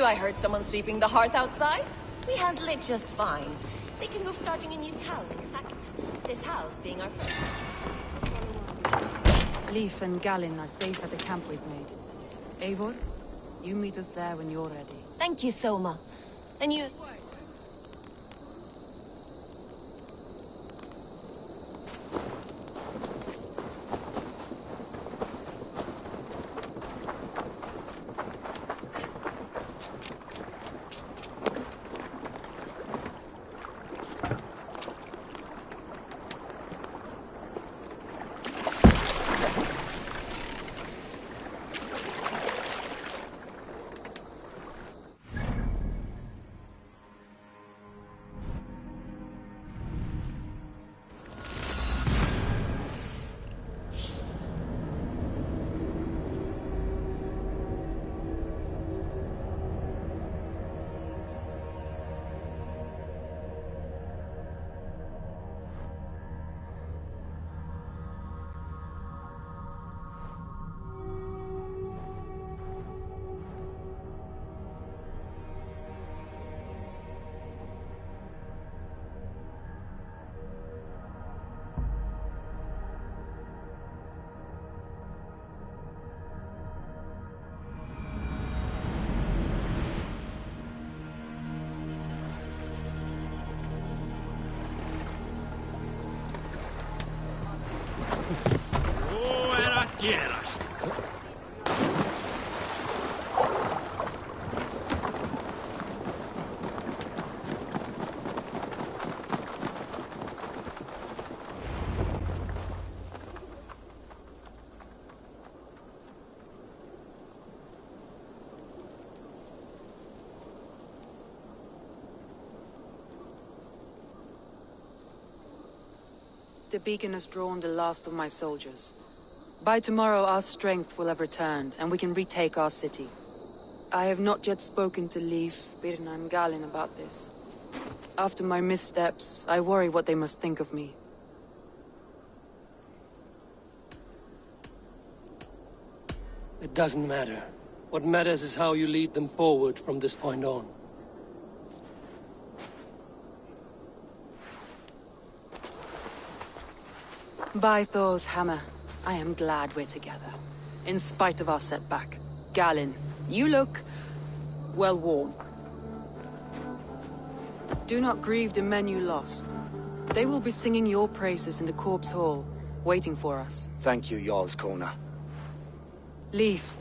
I heard someone sweeping the hearth outside. We handle it just fine. Thinking of starting a new town, in fact. This house being our first. Leif and Galen are safe at the camp we've made. Eivor, you meet us there when you're ready. Thank you, Soma. And you... quieras. The beacon has drawn the last of my soldiers. By tomorrow, our strength will have returned, and we can retake our city. I have not yet spoken to Leif, Birna, and Galin about this. After my missteps, I worry what they must think of me. It doesn't matter. What matters is how you lead them forward from this point on. By Thor's hammer, I am glad we're together. In spite of our setback. Galin, you look well worn. Do not grieve the men you lost. They will be singing your praises in the Corpse Hall, waiting for us. Thank you, Jarl's Kona. Leif,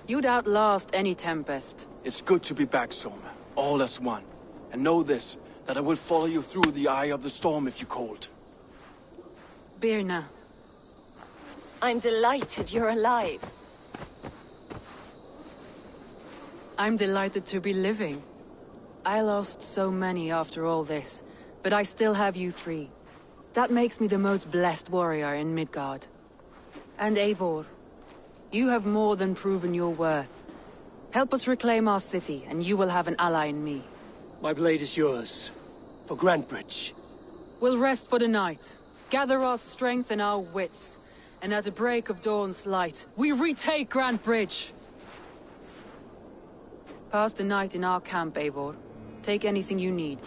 you'd outlast any tempest. It's good to be back, Soma. All as one. And know this, that I will follow you through the eye of the storm if you called. Birna. I'm delighted you're alive. I'm delighted to be living. I lost so many after all this, but I still have you three. That makes me the most blessed warrior in Midgard. And Eivor, you have more than proven your worth. Help us reclaim our city, and you will have an ally in me. My blade is yours. For Grantebridge. We'll rest for the night. Gather our strength and our wits. And at the break of dawn's light, we retake Grantebridge! Pass the night in our camp, Eivor. Take anything you need.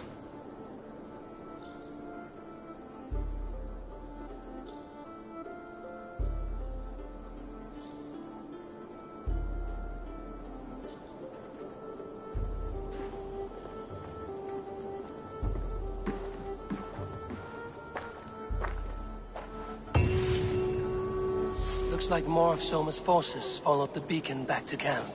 Looks like more of Soma's forces followed the beacon back to camp.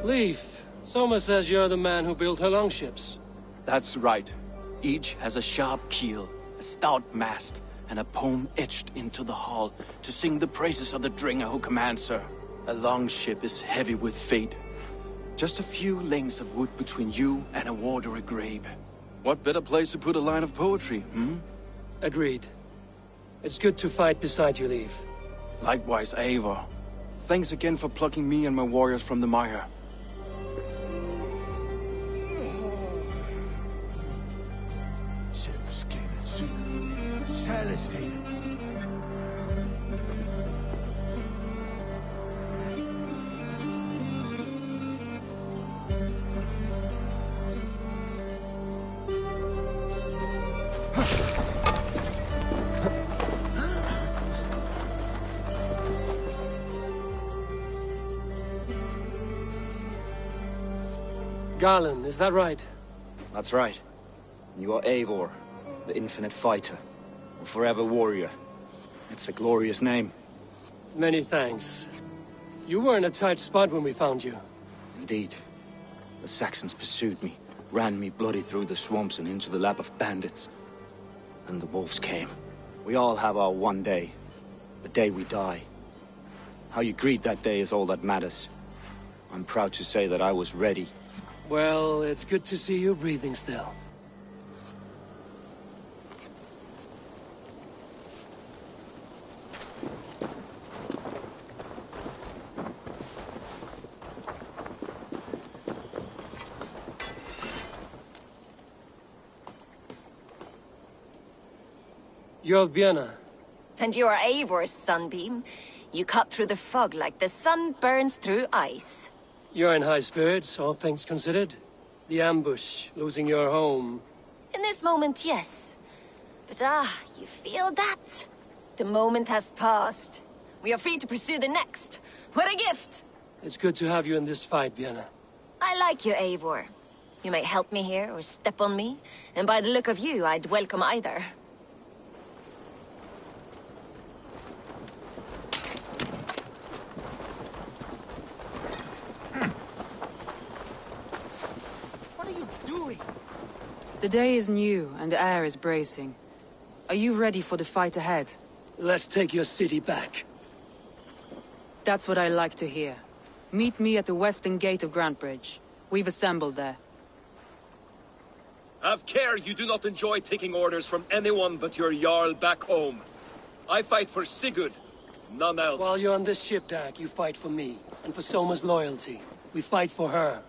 Leif, Soma says you're the man who built her longships. That's right. Each has a sharp keel, a stout mast, and a poem etched into the hull to sing the praises of the Dringer who commands her. A longship is heavy with fate. Just a few lengths of wood between you and a watery grave. What better place to put a line of poetry, hmm? Agreed. It's good to fight beside you, Leif. Likewise, Eivor. Thanks again for plucking me and my warriors from the mire. Garland, is that right? That's right. You are Eivor, the infinite fighter, a forever warrior. It's a glorious name. Many thanks. You were in a tight spot when we found you. Indeed. The Saxons pursued me, ran me bloody through the swamps and into the lap of bandits. Then the wolves came. We all have our one day. The day we die. How you greet that day is all that matters. I'm proud to say that I was ready. Well, it's good to see you breathing still. You're Birna. And you're Eivor's sunbeam. You cut through the fog like the sun burns through ice. You're in high spirits, all things considered. The ambush, losing your home. In this moment, yes. But you feel that? The moment has passed. We are free to pursue the next. What a gift! It's good to have you in this fight, Birna. I like you, Eivor. You may help me here or step on me, and by the look of you, I'd welcome either. What are you doing? The day is new, and the air is bracing. Are you ready for the fight ahead? Let's take your city back. That's what I like to hear. Meet me at the western gate of Grantbridge. We've assembled there. Have care you do not enjoy taking orders from anyone but your Jarl back home. I fight for Sigurd, none else. While you're on this ship, Dak, you fight for me, and for Soma's loyalty. We fight for her.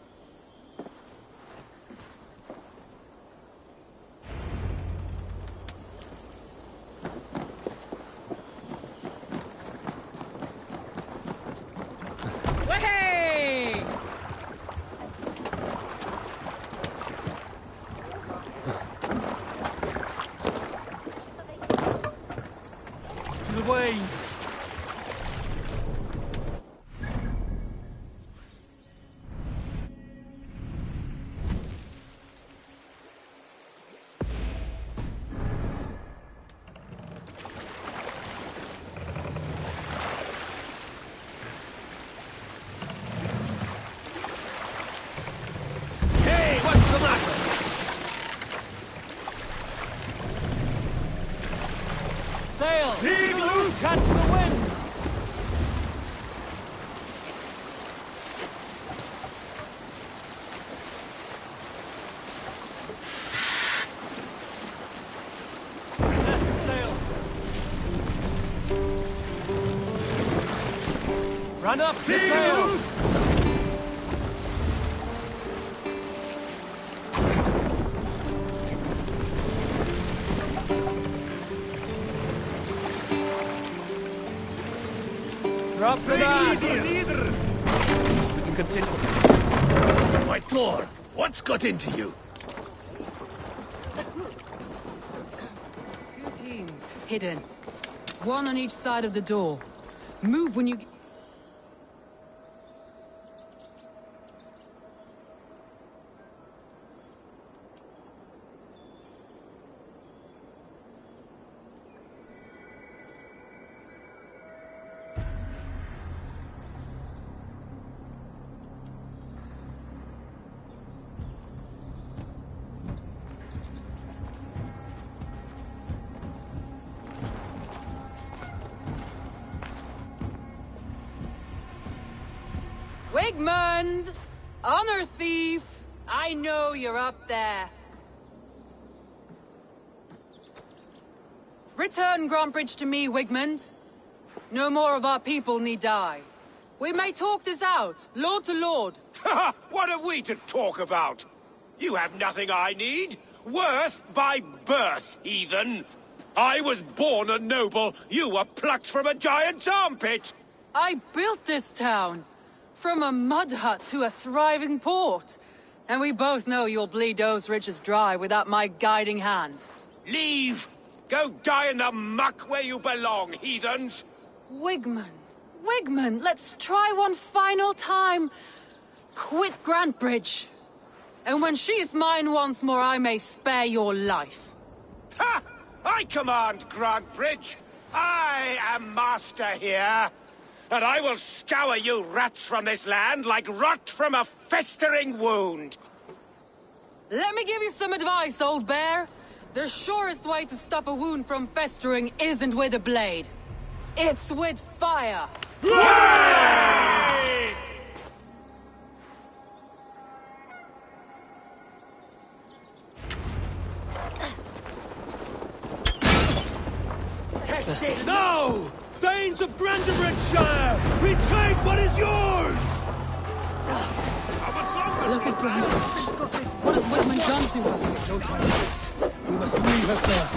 Hey! To the waves! Hey, what's the matter? Sail! Catch the wind! Run up the sail! Drop the knives! We can continue. My Thor, what's got into you? Two teams, hidden. One on each side of the door. Move when you... Wigmund! Honor thief! I know you're up there. Return Grantbridge to me, Wigmund. No more of our people need die. We may talk this out, lord to lord. What are we to talk about? You have nothing I need. Worth by birth, heathen. I was born a noble. You were plucked from a giant's armpit. I built this town. From a mud hut to a thriving port. And we both know you'll bleed those riches dry without my guiding hand. Leave! Go die in the muck where you belong, heathens! Wigmund, let's try one final time. Quit Grantbridge. And when she is mine once more, I may spare your life. Ha! I command Grantbridge. I am master here. And I will scour you rats from this land like rot from a festering wound. Let me give you some advice, old bear. The surest way to stop a wound from festering isn't with a blade. It's with fire. Hooray! No! Danes of Grantebridgeshire! Retake what is yours! Look at Grantebridge. What has Wigmund done to her? No time to wait. We must free her first.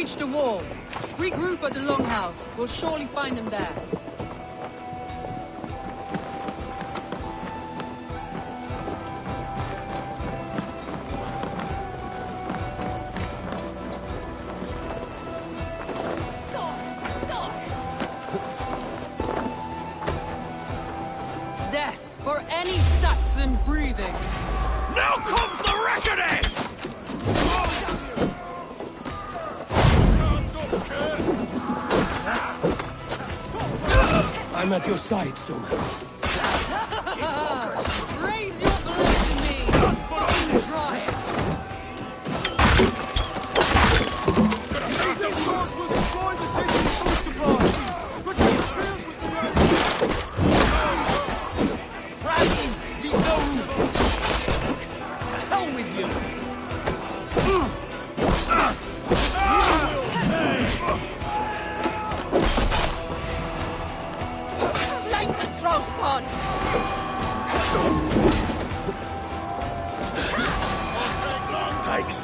breach the wall. Regroup at the Longhouse. We'll surely find them there. Death for any Saxon breathing. Now comes the reckoning! I'm at your side, Soma. Raise your blade to me! Try it! Like the throw spawn! Thanks.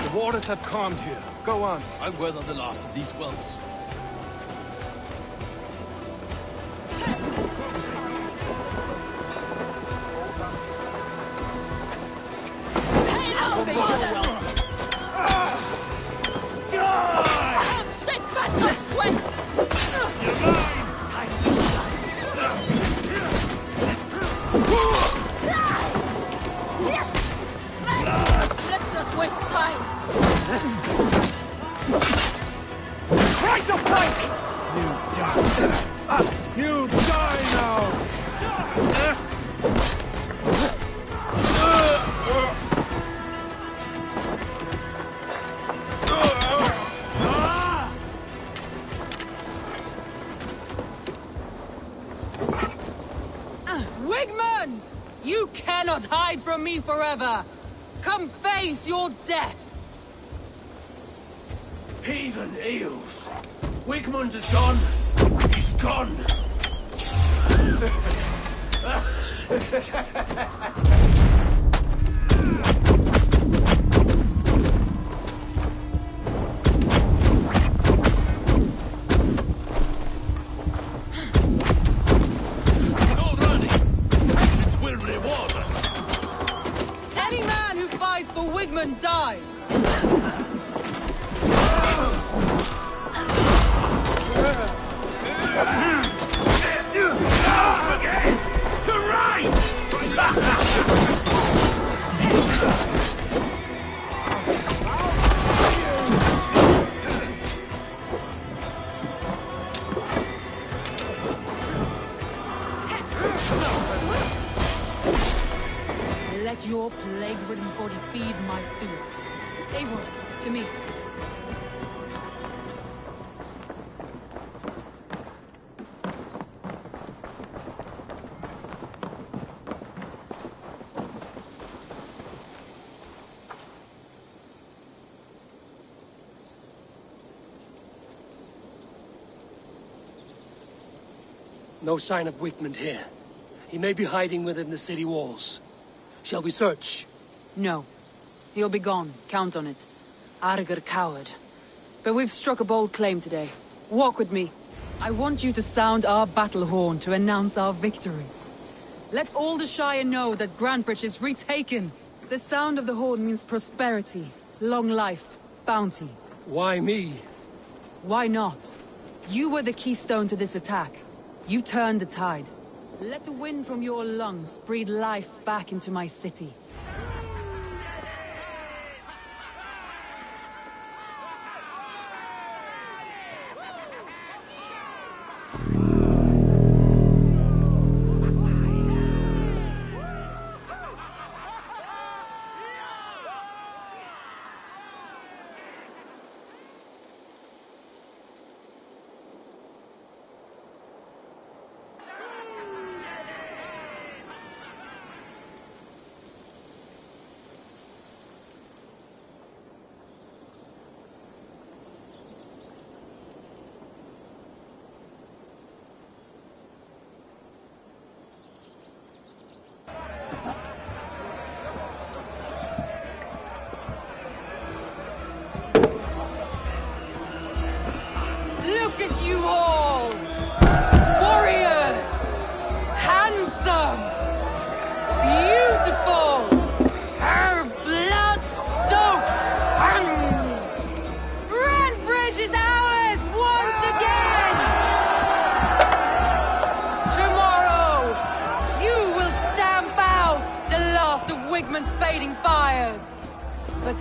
The waters have calmed here. Go on. I'll weather the last of these wells. Let's not waste time! Try to flank! You die! You die now! Wigmund! You cannot hide from me forever! Come face your death! Heathen eels. Wigmund is gone. He's gone. No running! Patience will reward us! Any man who fights for Wigmund dies! Again! To right! Let your plague-ridden body feed my fields. Eivor, to me. No sign of Wigmund here. He may be hiding within the city walls. Shall we search? No. He'll be gone. Count on it. Arger coward. But we've struck a bold claim today. Walk with me. I want you to sound our battle horn to announce our victory. Let all the Shire know that Grantbridge is retaken. The sound of the horn means prosperity, long life, bounty. Why me? Why not? You were the keystone to this attack. You turned the tide. Let the wind from your lungs breathe life back into my city.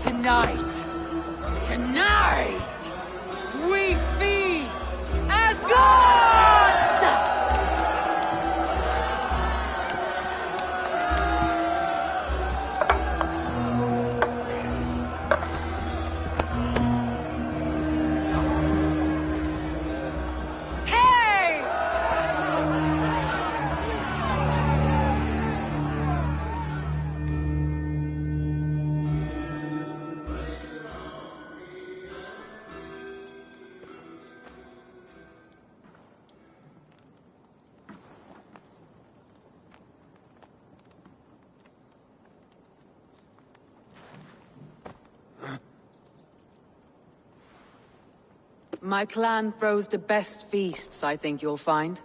tonight, we feast as gods! Hey! My clan throws the best feasts, I think you'll find.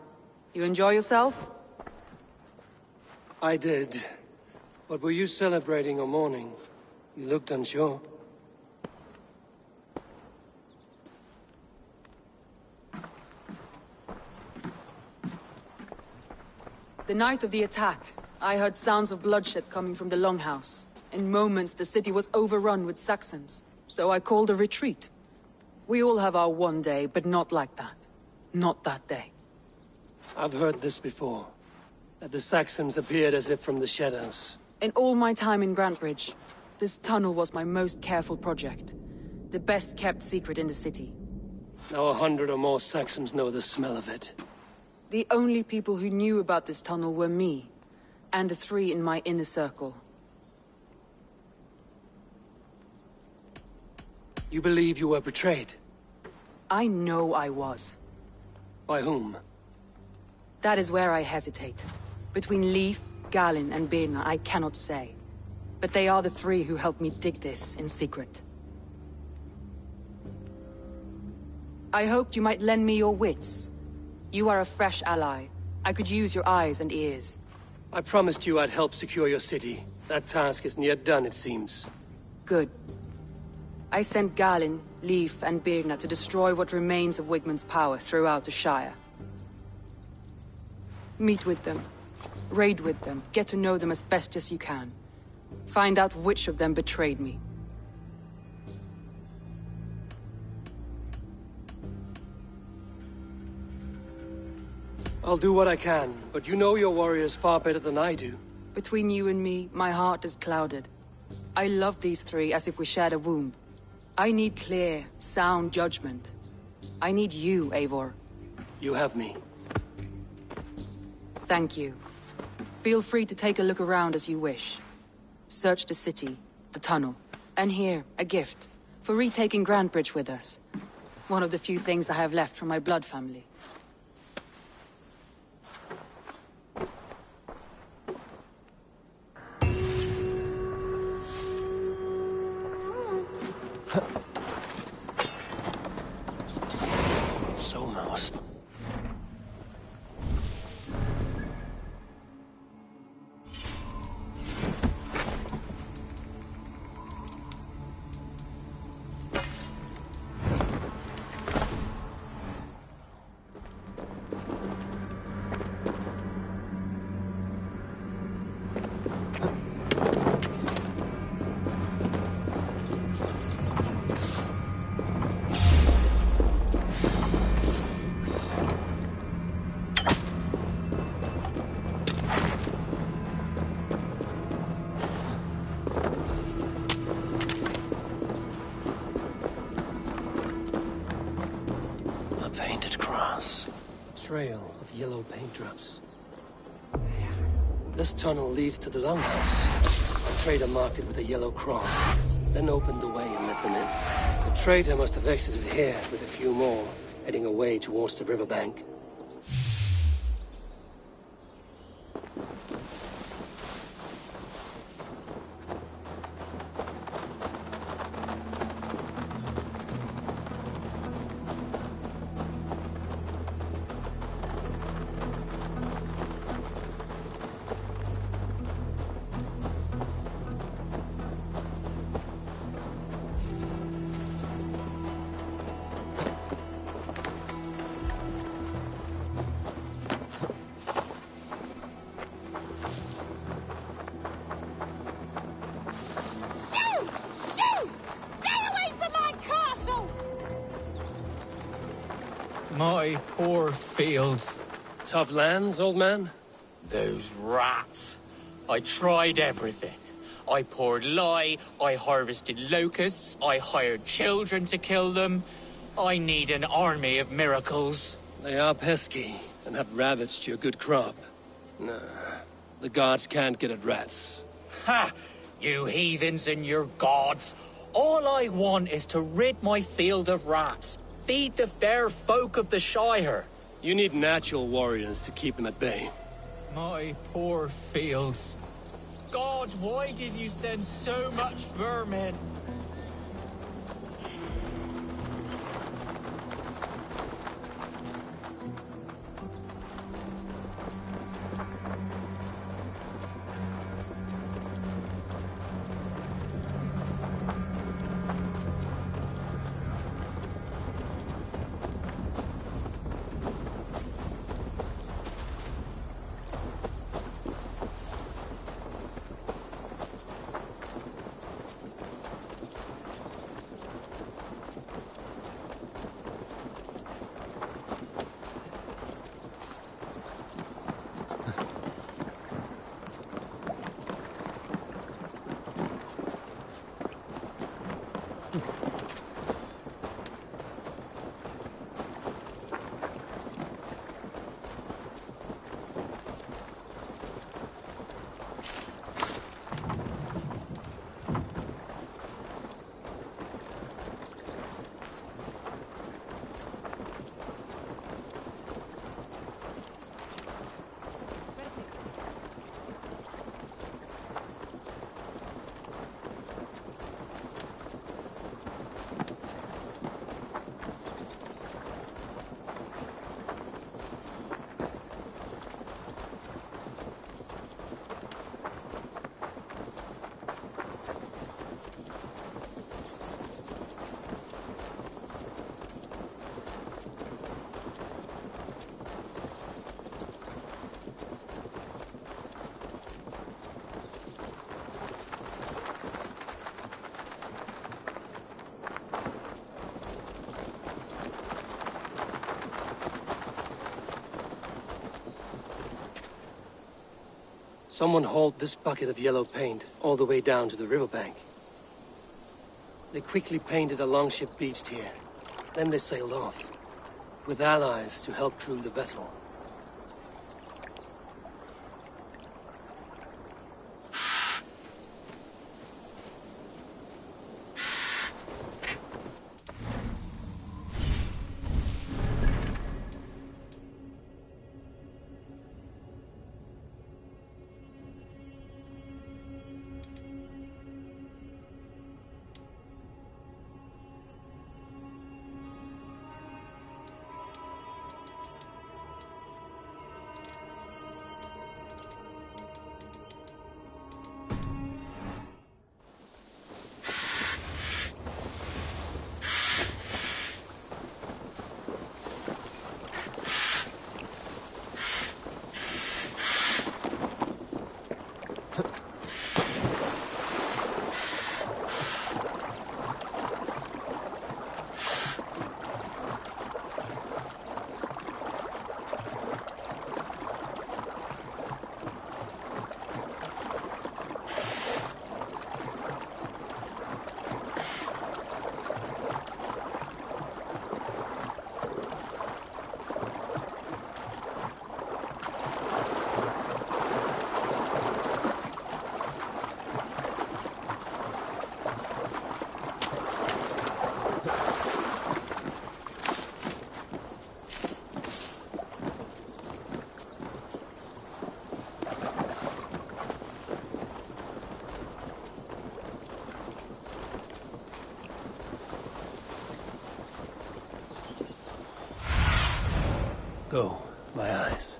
You enjoy yourself? I did. But were you celebrating or mourning? You looked unsure. The night of the attack, I heard sounds of bloodshed coming from the Longhouse. In moments, the city was overrun with Saxons, so I called a retreat. We all have our one day, but not like that. Not that day. I've heard this before. That the Saxons appeared as if from the shadows. In all my time in Grantbridge, this tunnel was my most careful project. The best kept secret in the city. Now 100 or more Saxons know the smell of it. The only people who knew about this tunnel were me, and the 3 in my inner circle. You believe you were betrayed? I know I was. By whom? That is where I hesitate. Between Leif, Galin, and Birna, I cannot say. But they are the 3 who helped me dig this in secret. I hoped you might lend me your wits. You are a fresh ally. I could use your eyes and ears. I promised you I'd help secure your city. That task isn't yet done, it seems. Good. I sent Galin, Leif, and Birna to destroy what remains of Wigmund's power throughout the Shire. Meet with them. Raid with them. Get to know them as best as you can. Find out which of them betrayed me. I'll do what I can, but you know your warriors far better than I do. Between you and me, my heart is clouded. I love these 3 as if we shared a womb. I need clear, sound judgment. I need you, Eivor. You have me. Thank you. Feel free to take a look around as you wish. Search the city, the tunnel, and here, a gift, for retaking Grantbridge with us. One of the few things I have left from my blood family. Mouse. Trail of yellow paint drops. This tunnel leads to the Longhouse. A trader marked it with a yellow cross, then opened the way and let them in. The trader must have exited here with a few more, heading away towards the riverbank. My poor fields. Tough lands, old man? Those rats. I tried everything. I poured lye, I harvested locusts, I hired children to kill them. I need an army of miracles. They are pesky, and have ravaged your good crop. Nah, the gods can't get at rats. Ha! You heathens and your gods. All I want is to rid my field of rats. Feed the fair folk of the Shire. You need natural warriors to keep them at bay. My poor fields. God, why did you send so much vermin? Someone hauled this bucket of yellow paint all the way down to the riverbank. They quickly painted a longship beached here. Then they sailed off, with allies to help crew the vessel. Go, my eyes.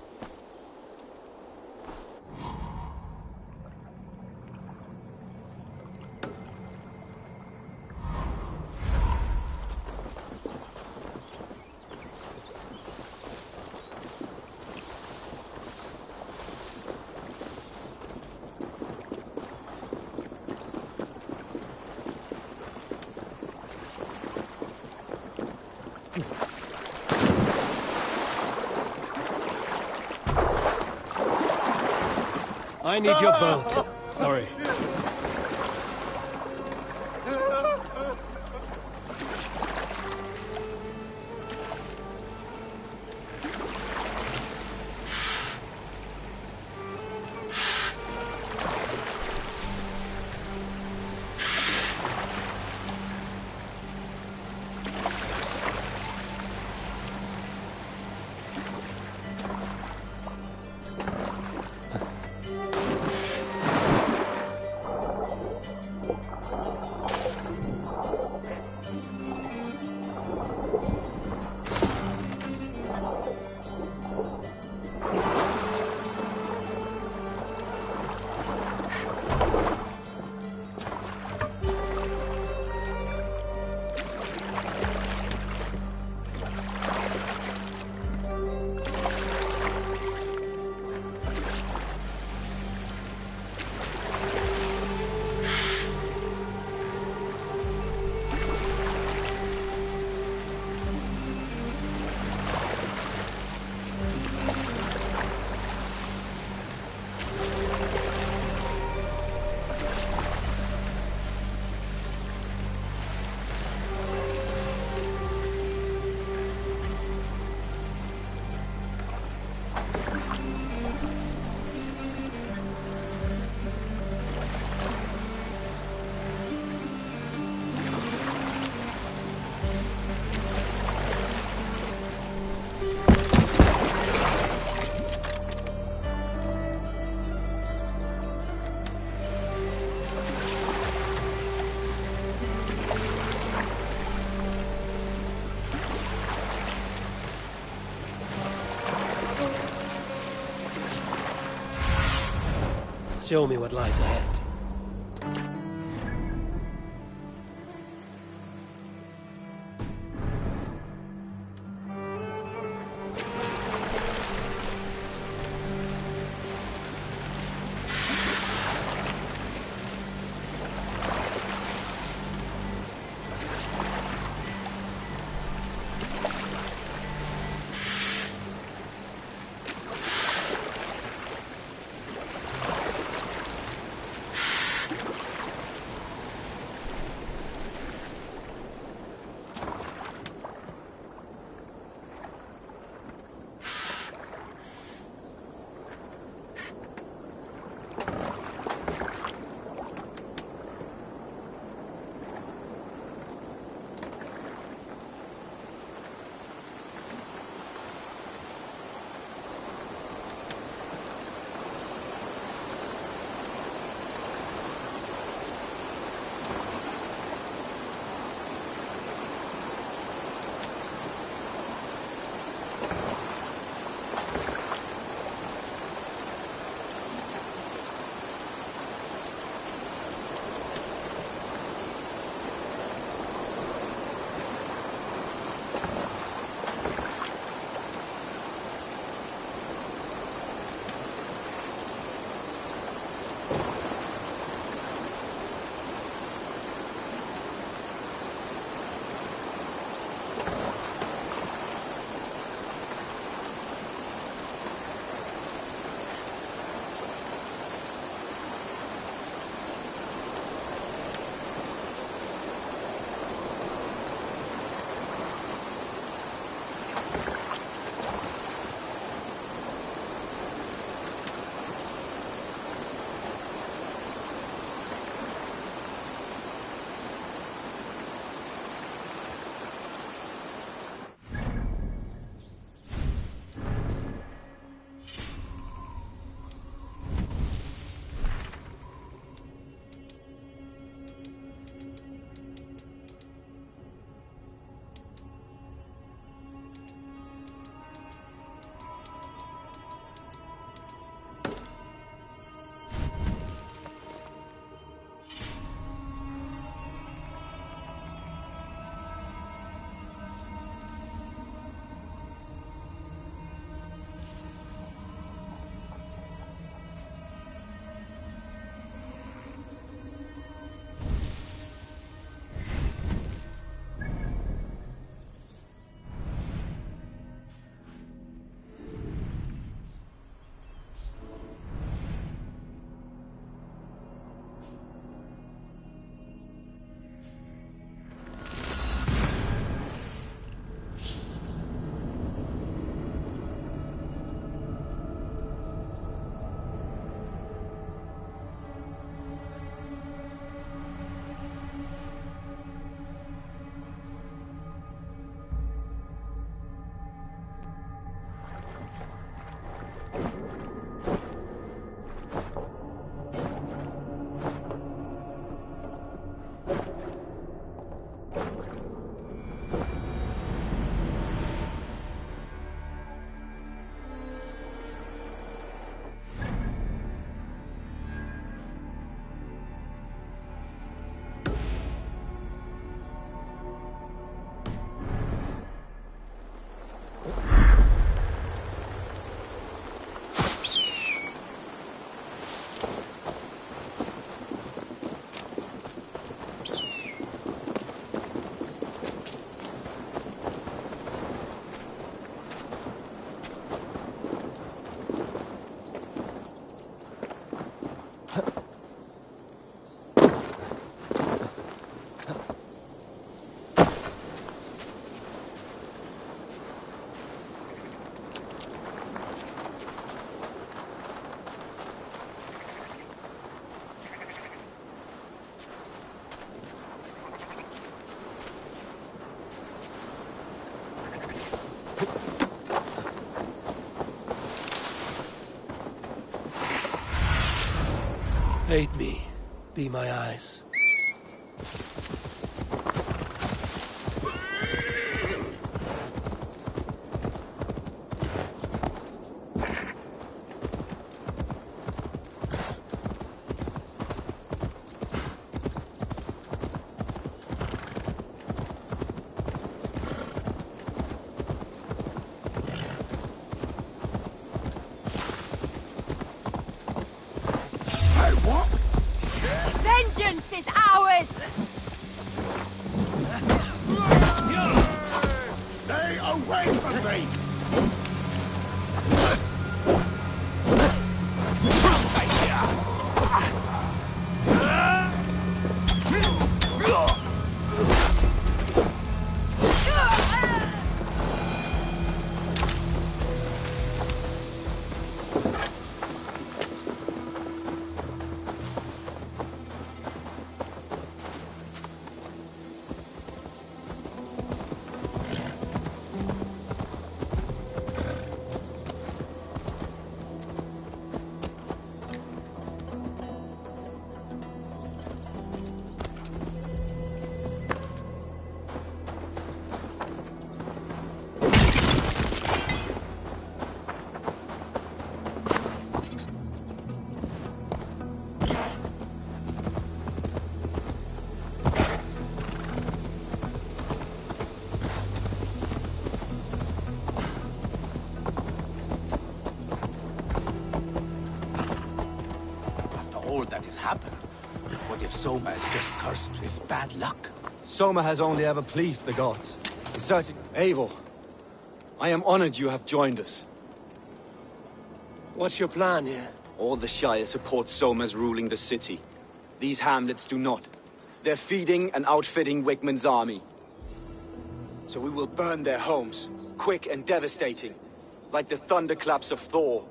I need your boat. Sorry. Show me what lies ahead. Aid me. Be my eyes. Vengeance is ours! Stay away from me! All that has happened. What if Soma is just cursed with bad luck? Soma has only ever pleased the gods. Deserting Eivor, I am honored you have joined us. What's your plan here? All the Shire support Soma's ruling the city. These hamlets do not. They're feeding and outfitting Wigmund's army. So we will burn their homes, quick and devastating, like the thunderclaps of Thor.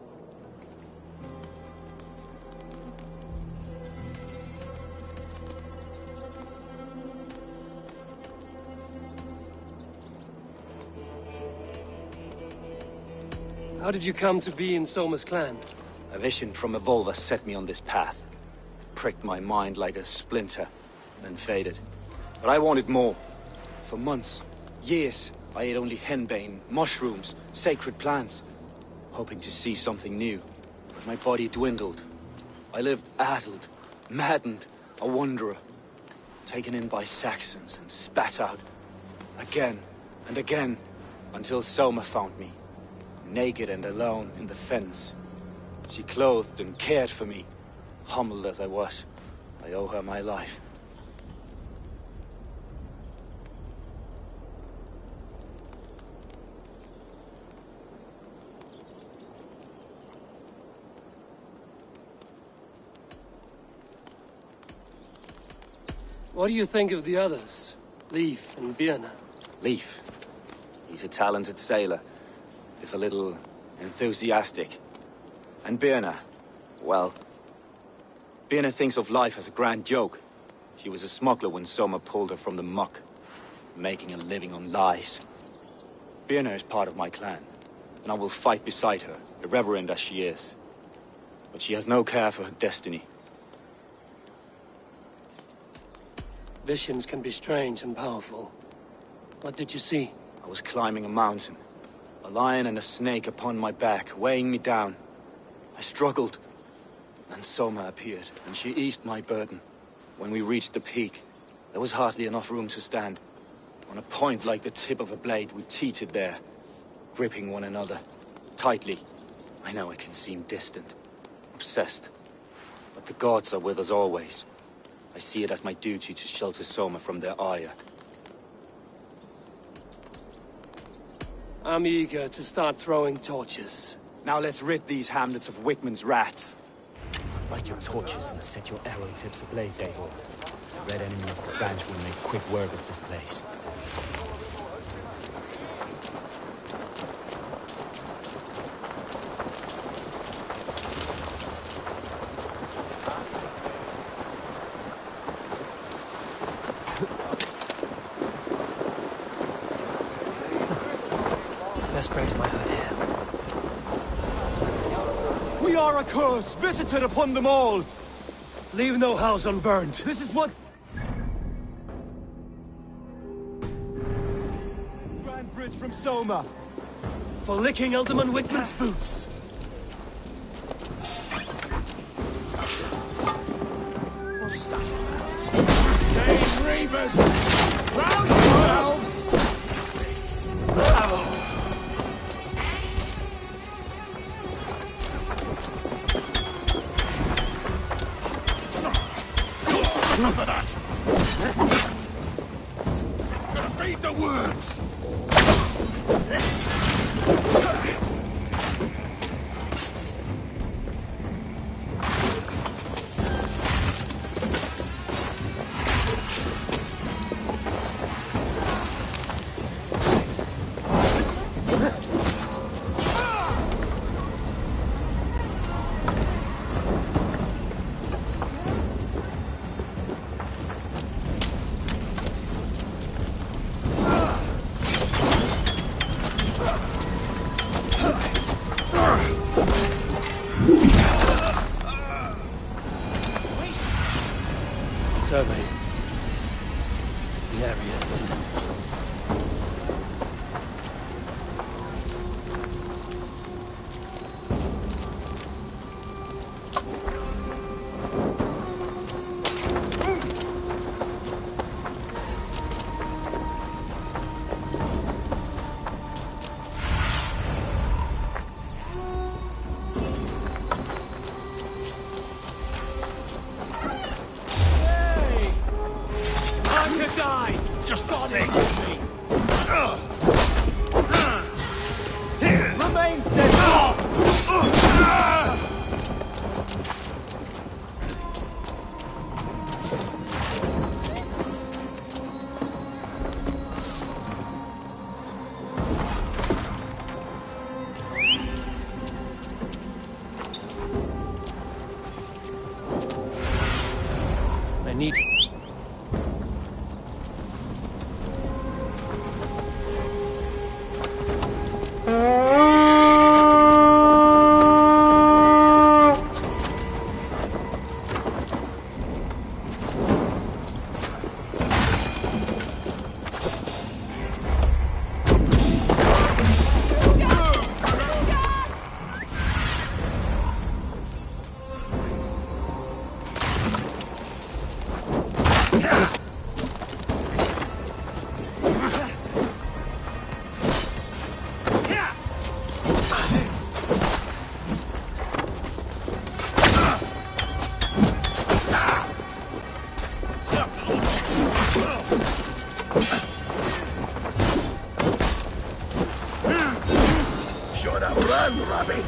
How did you come to be in Soma's clan? A vision from Evolva set me on this path. Pricked my mind like a splinter, then faded. But I wanted more. For months, years, I ate only henbane, mushrooms, sacred plants, hoping to see something new. But my body dwindled. I lived addled, maddened, a wanderer, taken in by Saxons and spat out. Again and again, until Soma found me. Naked and alone in the fens. She clothed and cared for me. Humbled as I was, I owe her my life. What do you think of the others? Leif and Birna? Leif. He's a talented sailor, if a little enthusiastic. And Birna, well, Birna thinks of life as a grand joke. She was a smuggler when Soma pulled her from the muck, making a living on lies. Birna is part of my clan, and I will fight beside her, irreverent as she is. But she has no care for her destiny. Visions can be strange and powerful. What did you see? I was climbing a mountain. A lion and a snake upon my back, weighing me down. I struggled. Then Soma appeared, and she eased my burden. When we reached the peak, there was hardly enough room to stand. On a point like the tip of a blade, we teetered there, gripping one another, tightly. I know it can seem distant, obsessed. But the gods are with us always. I see it as my duty to shelter Soma from their ire. I'm eager to start throwing torches. Now let's rid these hamlets of Wigmund's rats. Light your torches and set your arrow tips ablaze, Eivor. The red enemy of the branch will make quick work of this place. Best brace my hood here. We are a curse visited upon them all! Leave no house unburned. This is what... Grand Bridge from Soma. For licking Alderman Wigman's boots. What's that about? Dane Reavers! Rouse yourselves! Enough of that! Gonna feed the worms! Survey the area. Just think! Remain steady! I need... Should have run, rabbit!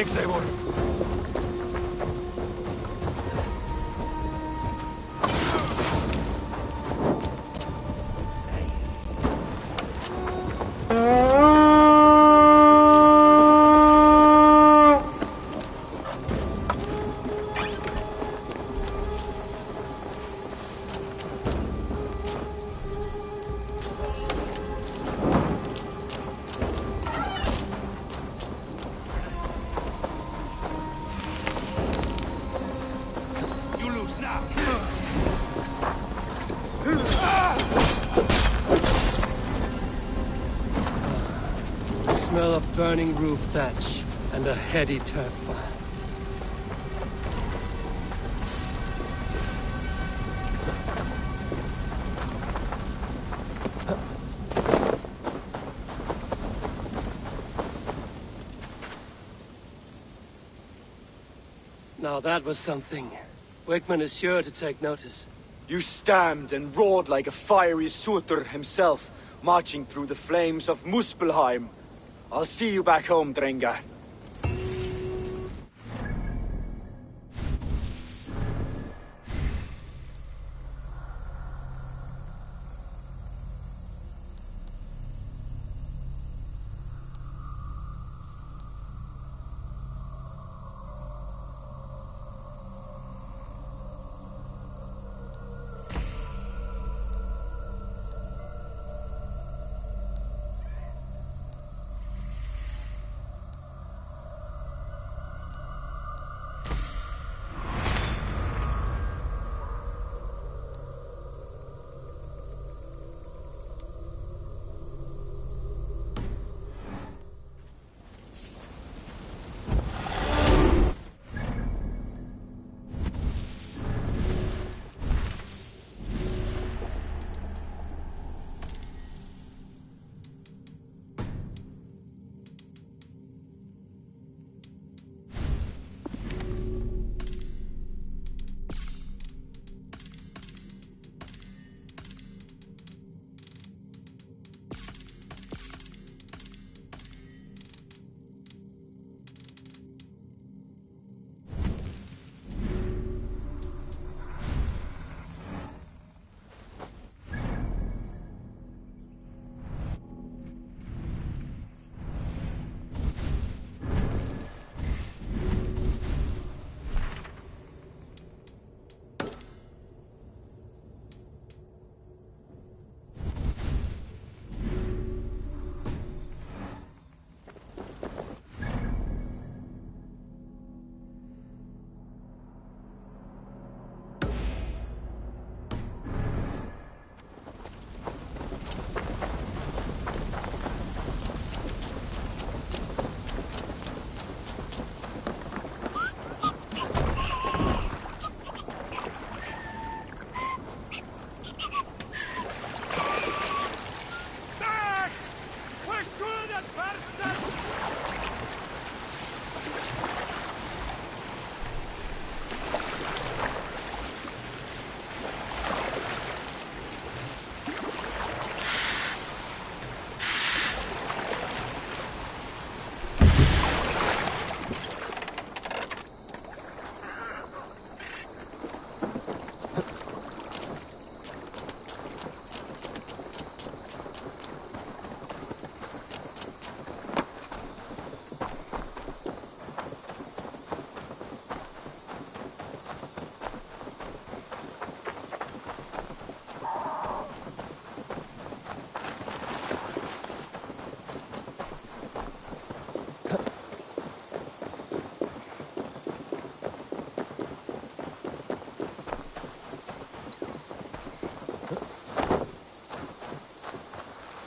think they would? Smell of burning roof thatch and a heady turf fire. Now that was something. Wigmund is sure to take notice. You stamped and roared like a fiery Surtur himself, marching through the flames of Muspelheim. I'll see you back home, Drengar.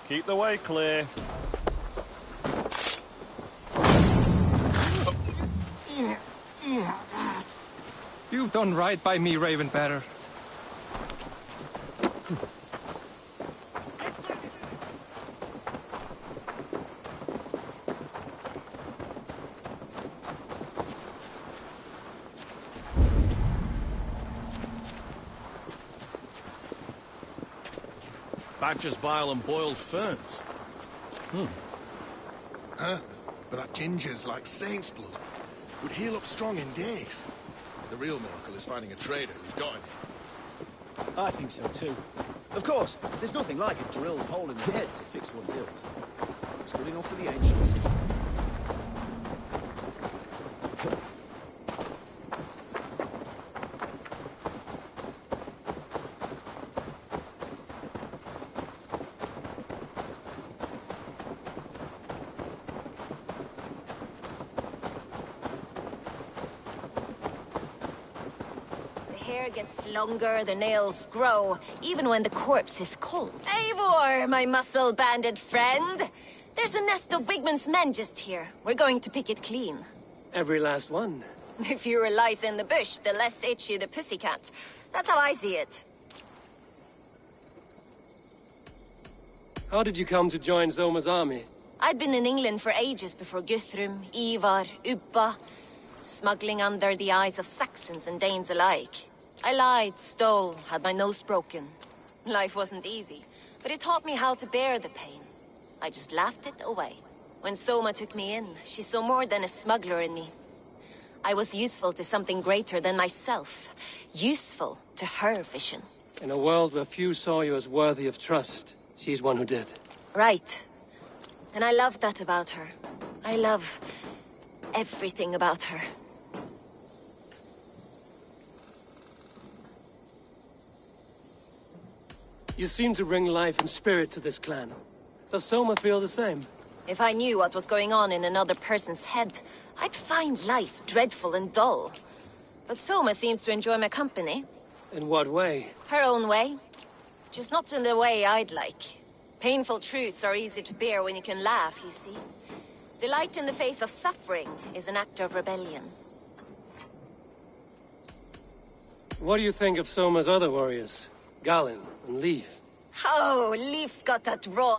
Keep the way clear. You've done right by me, Ravenbearer. Badger's bile and boiled ferns. Huh? But that ginger's like saint's blood. would heal up strong in days. The real miracle is finding a trader who's got him. I think so too. Of course, there's nothing like a drilled hole in the head to fix one's ills. It's good enough for the ancients. Gets longer, the nails grow, even when the corpse is cold. Eivor, my muscle-banded friend! There's a nest of Wigmund's men just here. We're going to pick it clean. Every last one. The fewer lice in the bush, the less itchy the pussycat. That's how I see it. How did you come to join Zoma's army? I'd been in England for ages before Guthrum, Ivar, Ubba, smuggling under the eyes of Saxons and Danes alike. I lied, stole, had my nose broken. Life wasn't easy, but it taught me how to bear the pain. I just laughed it away. When Soma took me in, she saw more than a smuggler in me. I was useful to something greater than myself. Useful to her vision. In a world where few saw you as worthy of trust, she's one who did. Right. And I love that about her. I love everything about her. You seem to bring life and spirit to this clan. Does Soma feel the same? If I knew what was going on in another person's head, I'd find life dreadful and dull. But Soma seems to enjoy my company. In what way? Her own way. Just not in the way I'd like. Painful truths are easy to bear when you can laugh, you see. Delight in the face of suffering is an act of rebellion. What do you think of Soma's other warriors? Galen and Leaf? Oh, Leaf's got that raw...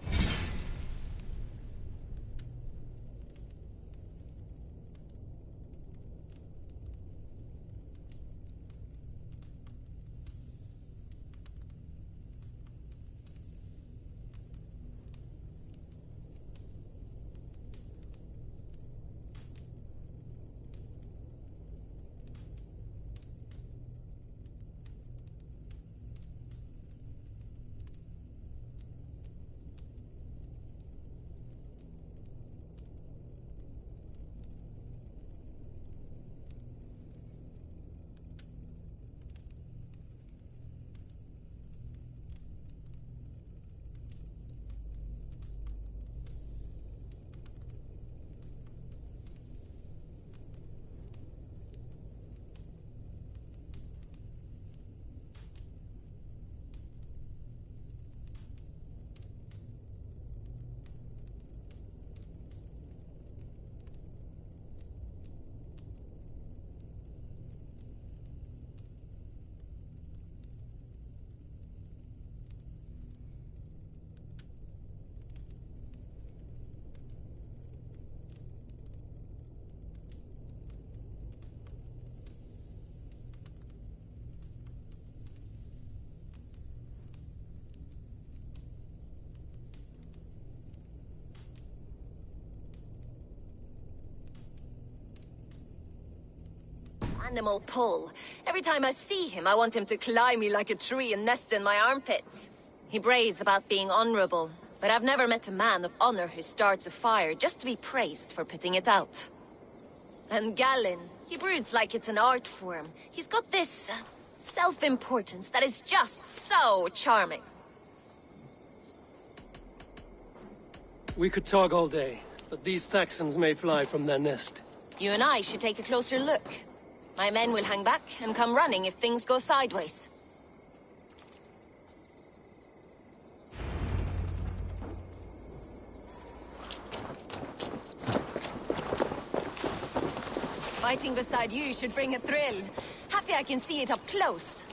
animal pull. Every time I see him, I want him to climb me like a tree and nest in my armpits. He brays about being honorable, but I've never met a man of honor who starts a fire just to be praised for putting it out. And Galen, he broods like it's an art form. He's got this self-importance that is just so charming. We could talk all day, but these Saxons may fly from their nest. You and I should take a closer look. My men will hang back and come running if things go sideways. Fighting beside you should bring a thrill. Happy I can see it up close.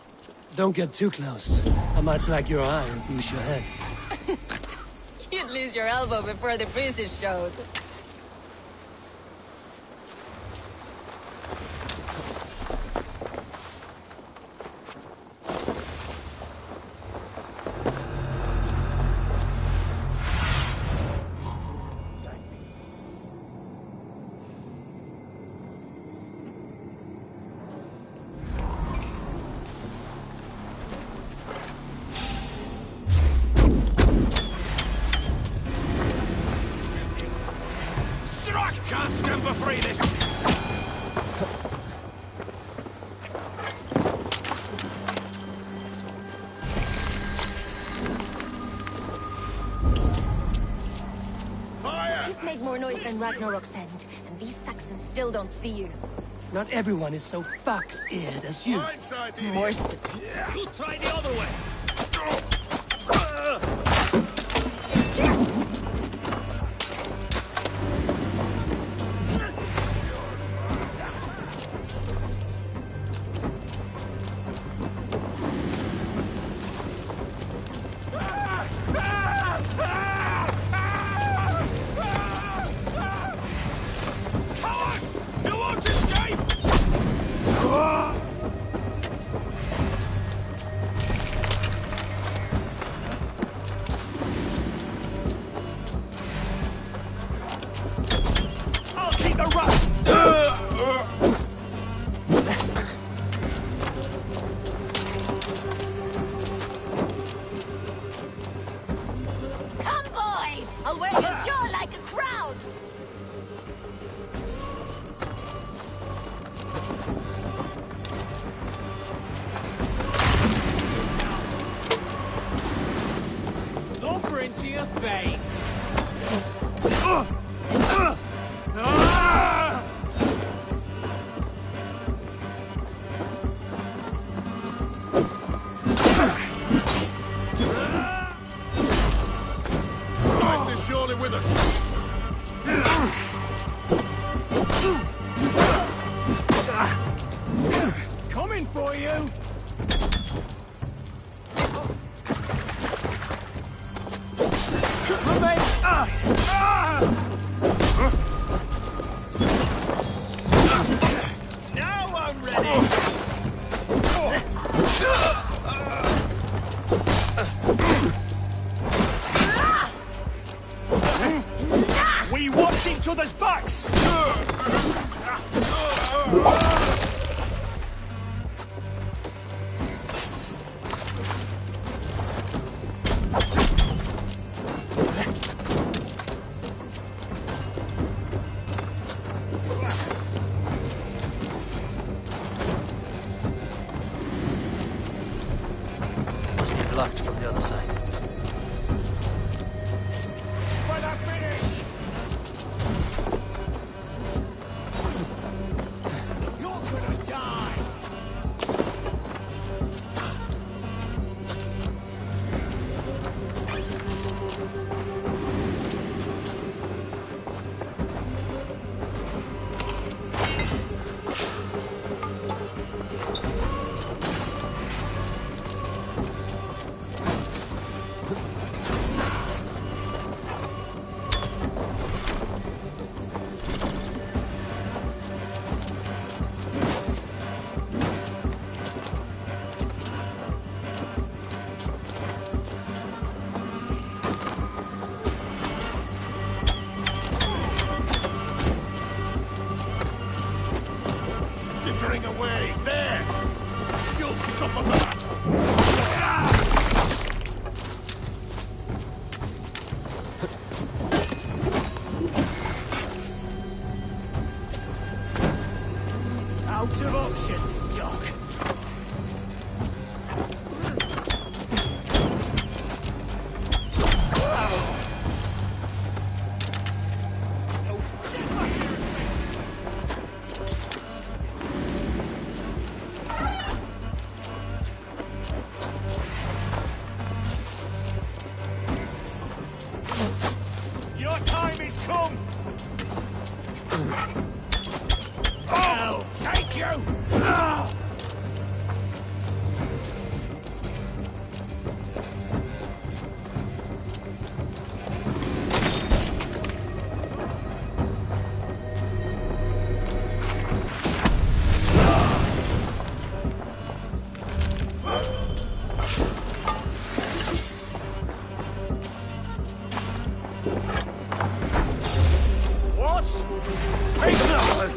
Don't get too close. I might black your eye and bruise your head. You'd lose your elbow before the bruises showed. noise than Ragnarok's end, and these Saxons still don't see you. Not everyone is so fox-eared as you. More stupid. You try the other way. Come, boy! I'll wear your jaw like a crown! Lumber into your fate! Christ is surely with us. Coming for you! Now I'm ready. We watch each other's backs! Must be blocked from the other side. When I finish! You're gonna die! Skittering away. There. You'll suffer that. Out of options, dog. Your time is come. I'll take you! What? Take that!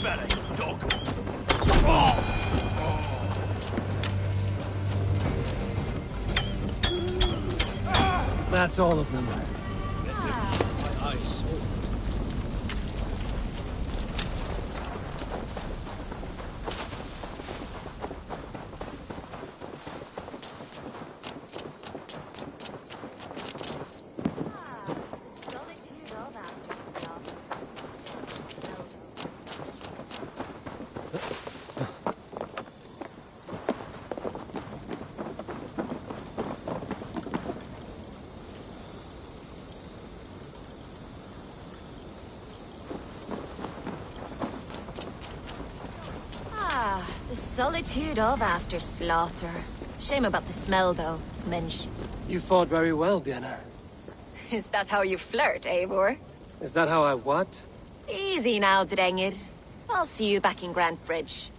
better, you dog. That's all of them. My eyes. The solitude of after slaughter. Shame about the smell, though, Mensch. You fought very well, Vienna. Is that how you flirt, Eivor? Is that how I what? Easy now, Drengir. I'll see you back in Grant Bridge.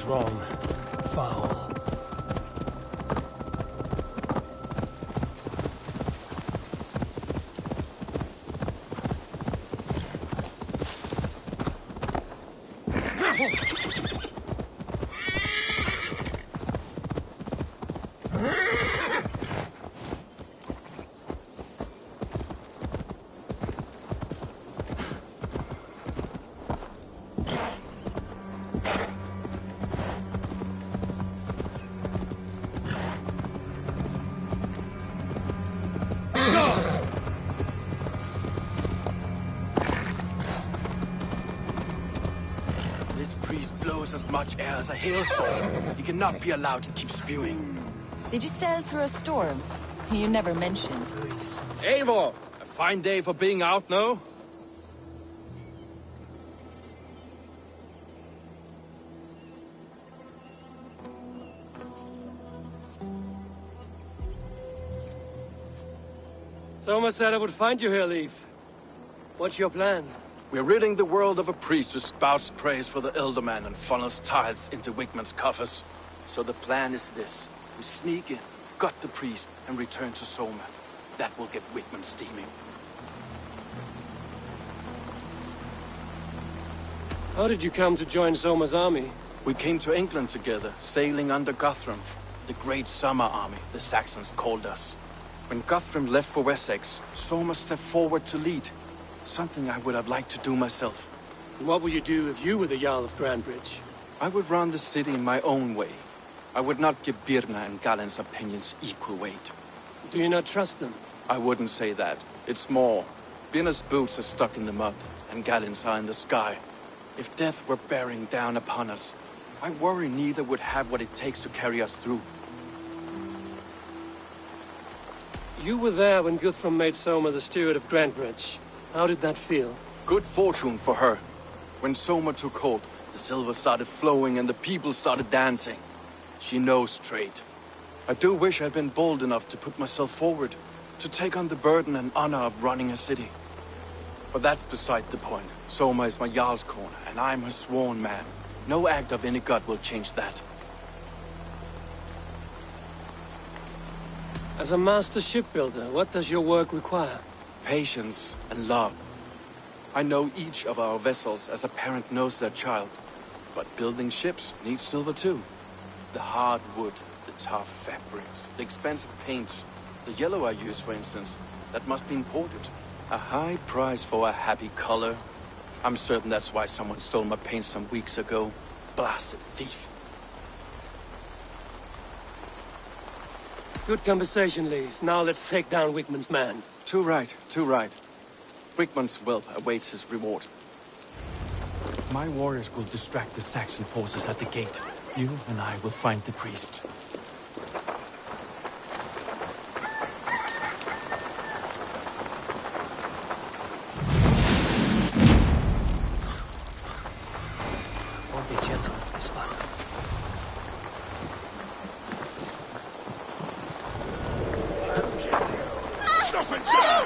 Wrong. Foul. As much air as a hailstorm. He cannot be allowed to keep spewing. Did you sail through a storm? You never mentioned. Eivor! A fine day for being out, no? Soma said I would find you here, Leaf. What's your plan? We're ridding the world of a priest who spouts praise for the Elderman and funnels tithes into Wigman's coffers. So the plan is this. We sneak in, gut the priest, and return to Soma. That will get Wigman steaming. How did you come to join Soma's army? We came to England together, sailing under Guthrum. The Great Summer Army, the Saxons called us. When Guthrum left for Wessex, Soma stepped forward to lead. Something I would have liked to do myself. What would you do if you were the Jarl of Grandbridge? I would run the city in my own way. I would not give Birna and Galen's opinions equal weight. Do you not trust them? I wouldn't say that. It's more. Birna's boots are stuck in the mud, and Galen's are in the sky. If death were bearing down upon us, I worry neither would have what it takes to carry us through. You were there when Guthrum made Soma the steward of Grandbridge. How did that feel? Good fortune for her. When Soma took hold, the silver started flowing and the people started dancing. She knows trade. I do wish I'd been bold enough to put myself forward, to take on the burden and honor of running a city. But that's beside the point. Soma is my Jarl's corner, and I'm her sworn man. No act of any god will change that. As a master shipbuilder, what does your work require? Patience and love. I know each of our vessels as a parent knows their child. But building ships needs silver too. The hard wood, the tough fabrics, the expensive paints. The yellow I use, for instance, that must be imported. A high price for a happy color. I'm certain that's why someone stole my paint some weeks ago. Blasted thief. Good conversation, Leif. Now let's take down Wigmund's man. Too right, too right. Wigmund's whelp awaits his reward. My warriors will distract the Saxon forces at the gate. You and I will find the priest. Won't be gentle with this one. Stop and die!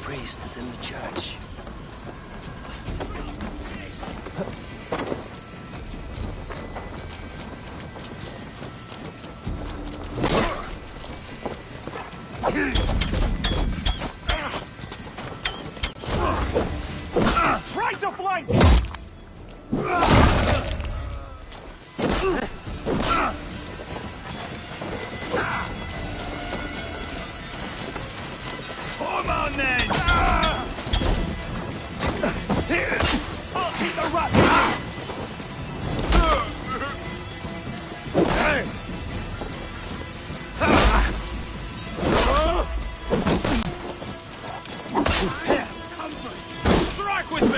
Priest is in the church. Try to flank! Come on then! Here! I'll keep the rat! Hey! Strike with me!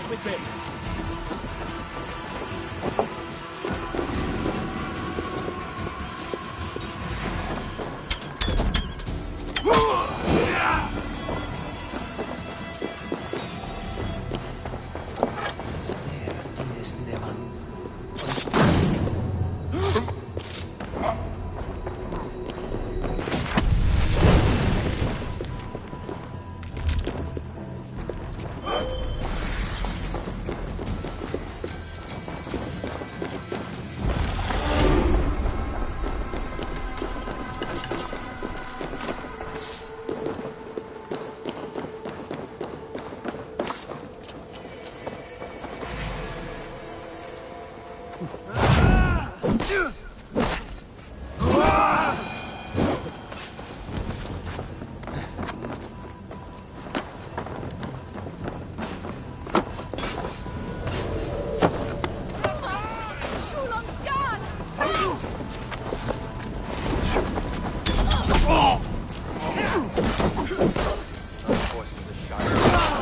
with me.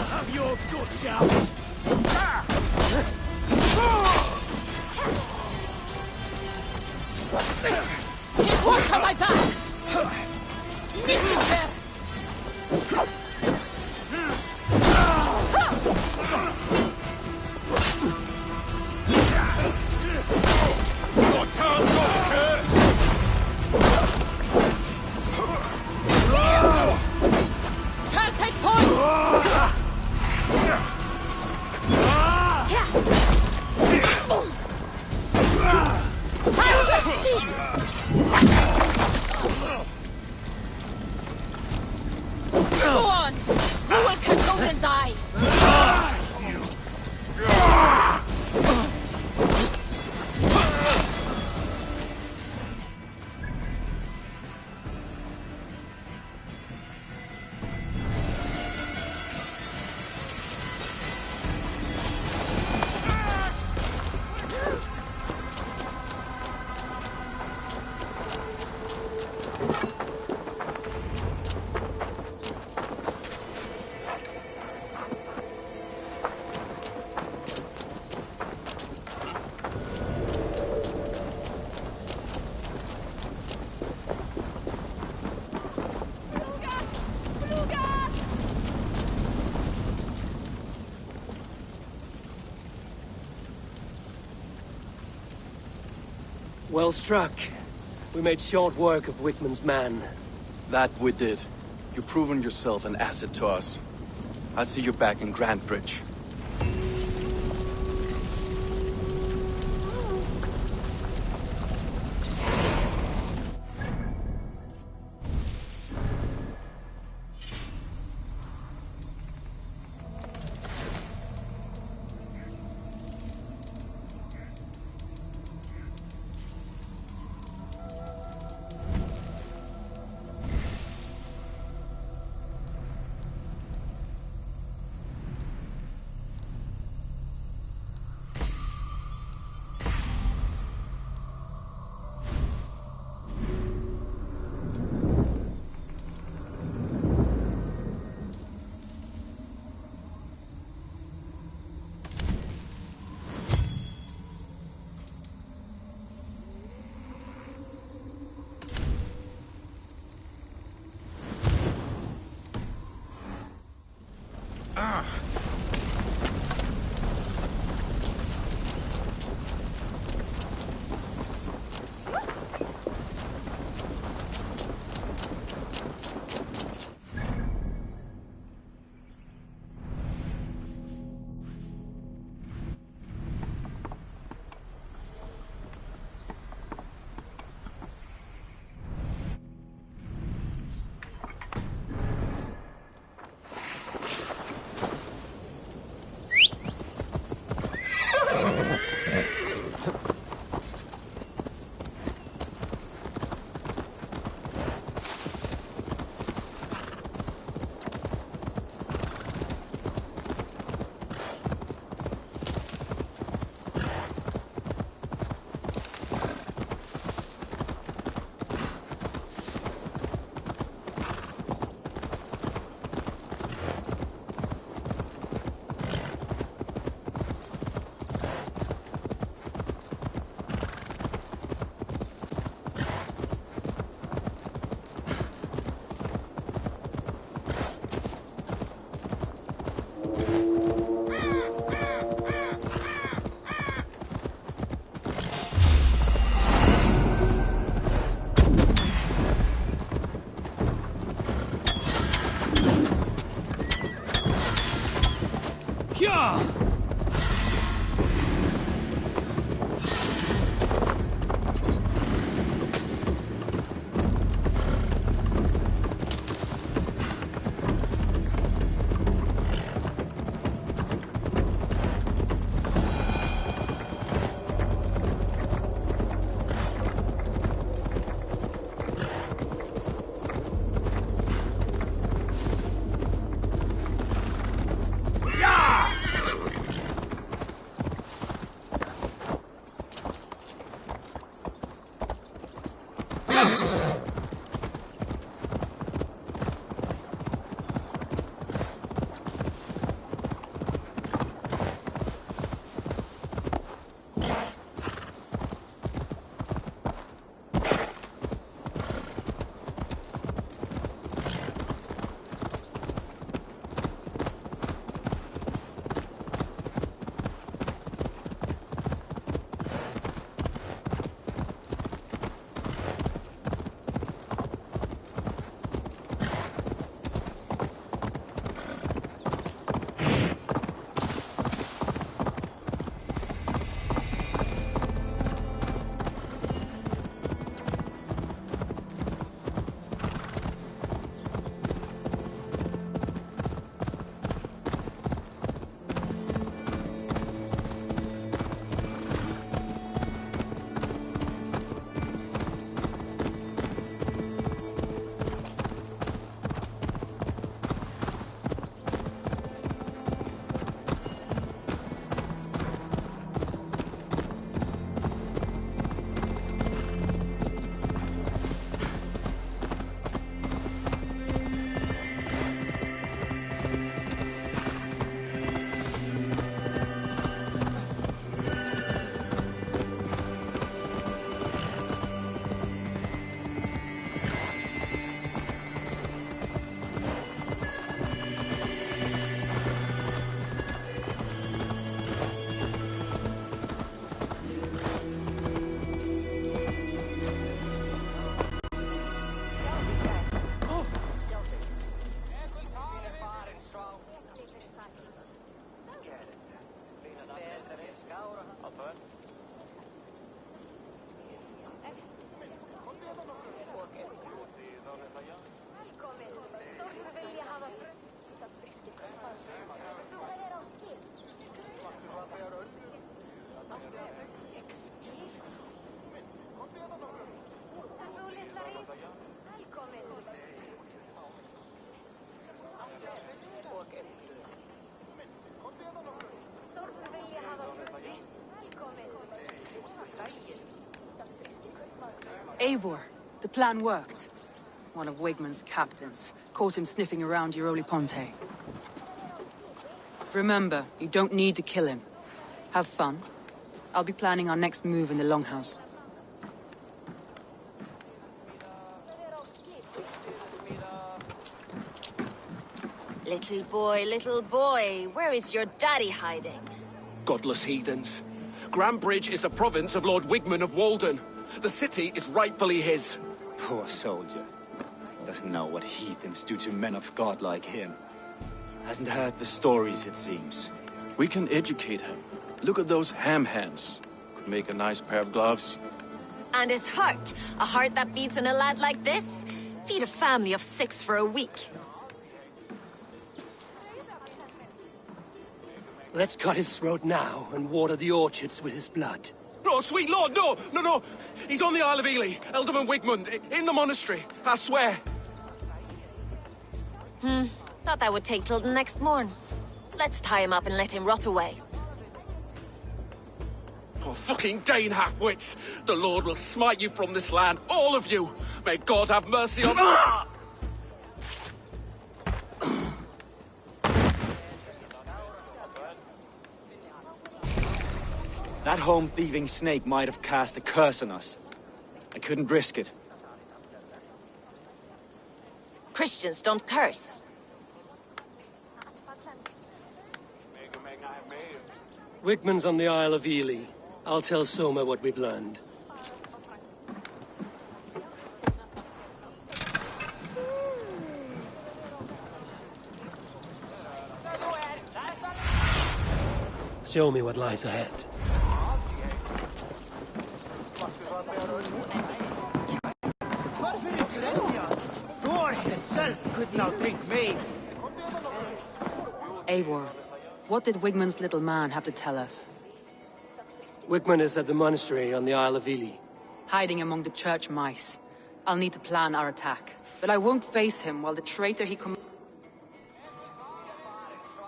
Have your guts out! Get watch on my back! Messenger! Can't take point! Go on! Who will control his eye? Well struck. We made short work of Wickman's man. That we did. You've proven yourself an asset to us. I'll see you back in Grantbridge. Yeah! Eivor, the plan worked. One of Wigmund's captains caught him sniffing around Euroli Ponte. Remember, you don't need to kill him. Have fun. I'll be planning our next move in the Longhouse. Little boy, where is your daddy hiding? Godless heathens. Grambridge is a province of Lord Wigmund of Walden. The city is rightfully his. Poor soldier. Doesn't know what heathens do to men of God like him. Hasn't heard the stories, it seems. We can educate him. Look at those ham hands. Could make a nice pair of gloves. And his heart. A heart that beats in a lad like this? Feed a family of 6 for a week. Let's cut his throat now and water the orchards with his blood. No, sweet lord, no! He's on the Isle of Ely, Ealdorman Wigmund, in the monastery, I swear. Thought that would take till the next morn. Let's tie him up and let him rot away. Oh, fucking Dane half-wits! The Lord will smite you from this land, all of you! May God have mercy on... That home-thieving snake might have cast a curse on us. I couldn't risk it. Christians don't curse. Wigmund's on the Isle of Ely. I'll tell Soma what we've learned. show me what lies ahead. Thor himself could not drink me. Eivor, what did Wigmund's little man have to tell us? Wigmund is at the monastery on the Isle of Ely. Hiding among the church mice. I'll need to plan our attack. But I won't face him while the traitor he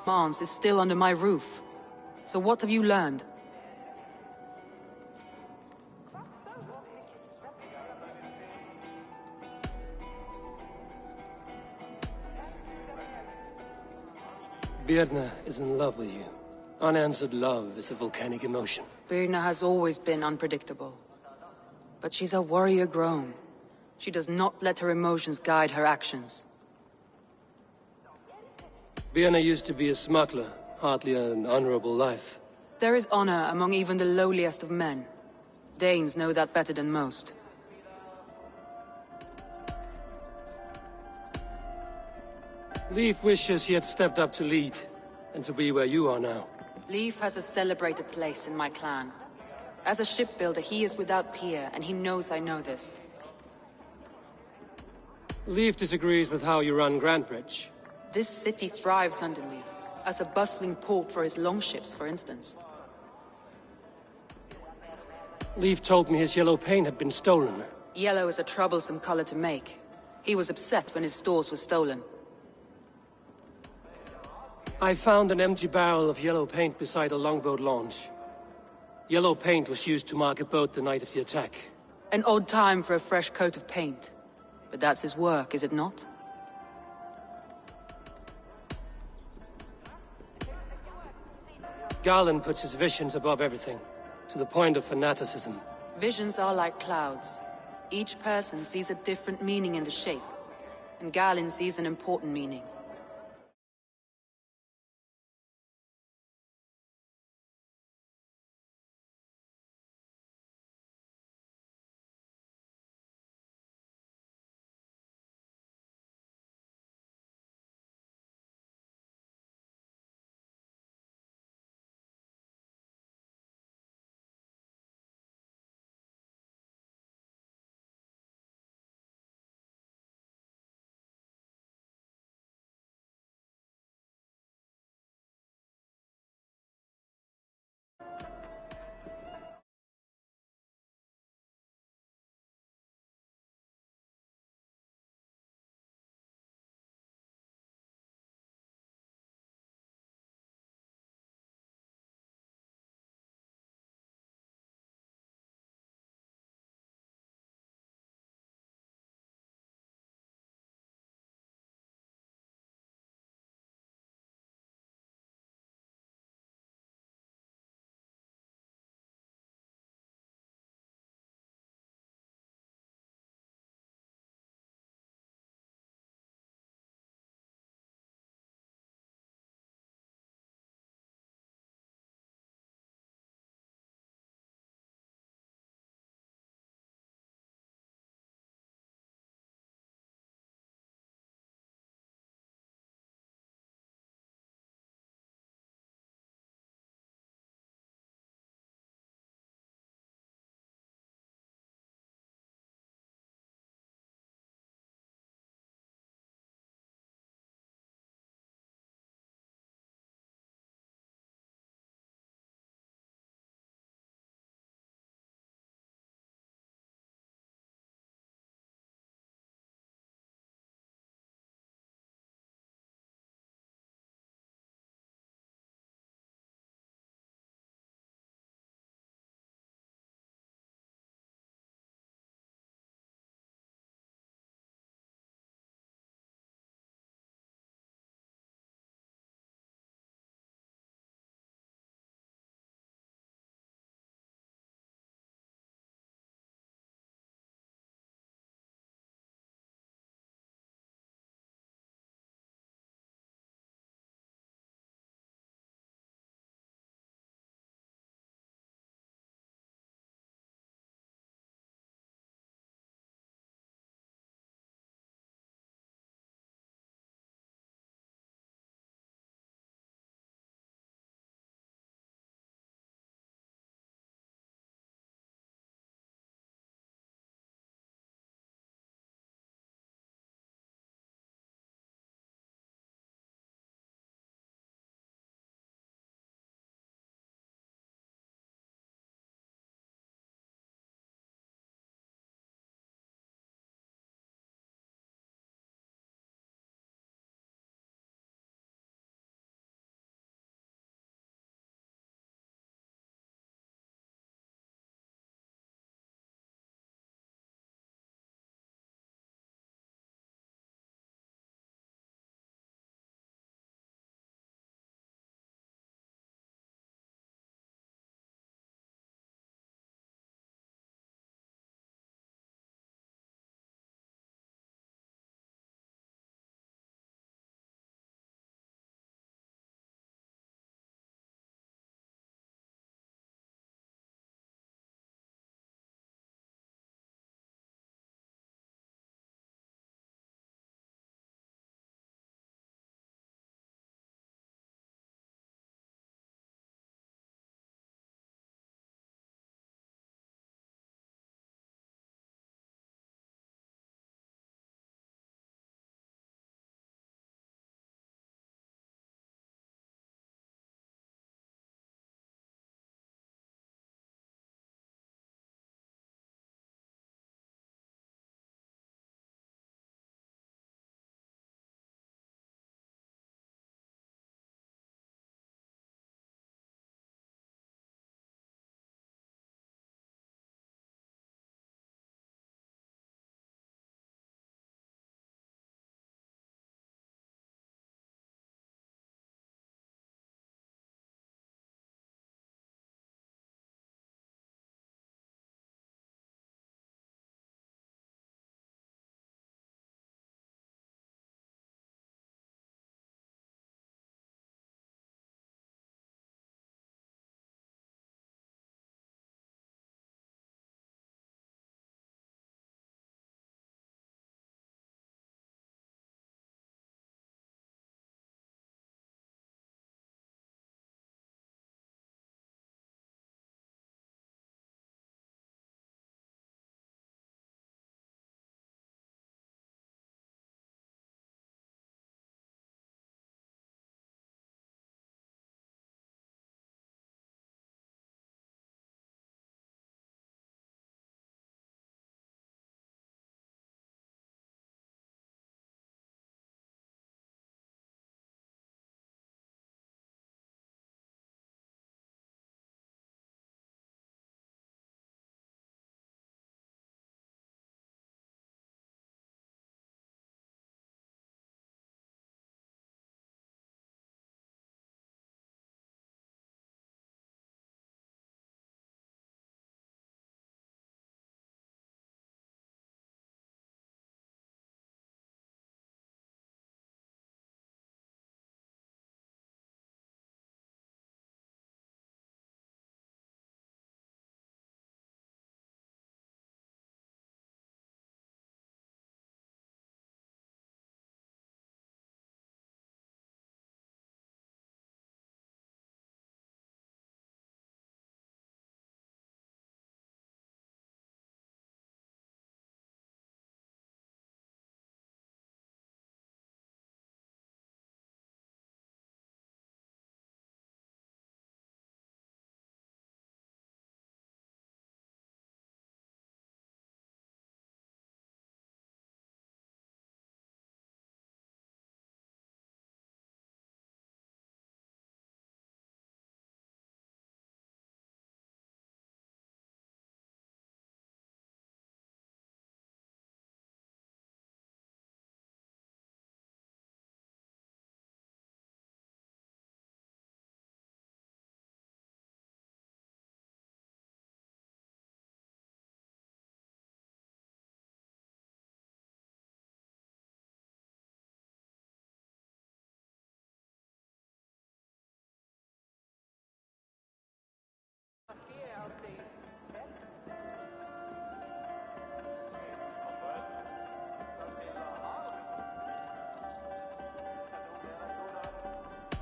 commands is still under my roof. So what have you learned? Birna is in love with you. Unanswered love is a volcanic emotion. Birna has always been unpredictable. But she's a warrior grown. She does not let her emotions guide her actions. Birna used to be a smuggler, hardly an honorable life. There is honor among even the lowliest of men. Danes know that better than most. Leif wishes he had stepped up to lead, and to be where you are now. Leif has a celebrated place in my clan. As a shipbuilder, he is without peer, and he knows I know this. Leif disagrees with how you run Grantbridge. This city thrives under me, as a bustling port for his longships, for instance. Leif told me his yellow paint had been stolen. Yellow is a troublesome color to make. He was upset when his stores were stolen. I found an empty barrel of yellow paint beside a longboat launch. Yellow paint was used to mark a boat the night of the attack. An odd time for a fresh coat of paint. But that's his work, is it not? Garland puts his visions above everything, to the point of fanaticism. Visions are like clouds. Each person sees a different meaning in the shape, and Garland sees an important meaning.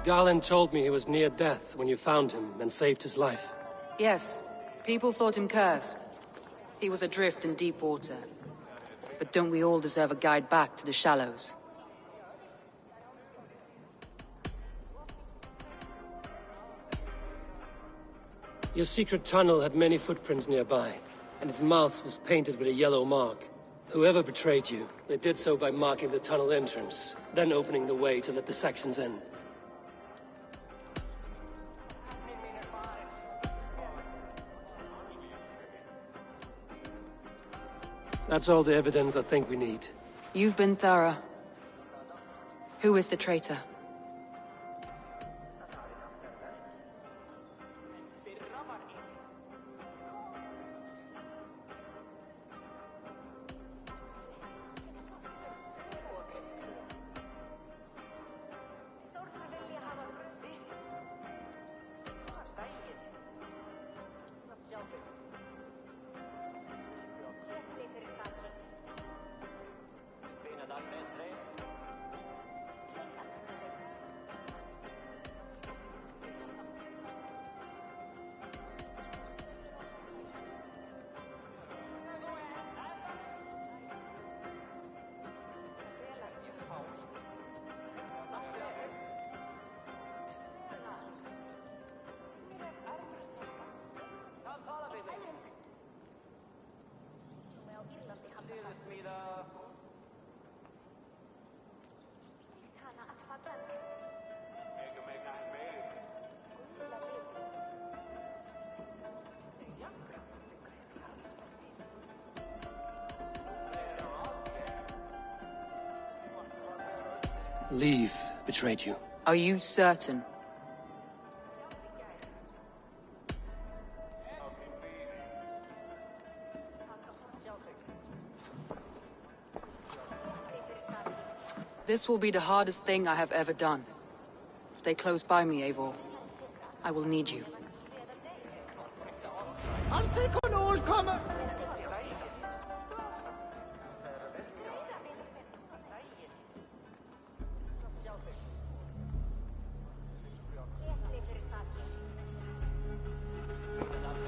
Galen told me he was near death when you found him and saved his life. Yes, people thought him cursed. He was adrift in deep water. But don't we all deserve a guide back to the shallows? Your secret tunnel had many footprints nearby, and its mouth was painted with a yellow mark. Whoever betrayed you, they did so by marking the tunnel entrance, then opening the way to let the Saxons in. That's all the evidence I think we need. You've been thorough. Who is the traitor? Leave betrayed you. Are you certain? This will be the hardest thing I have ever done. Stay close by me, Eivor. I will need you. I'll take on all comers!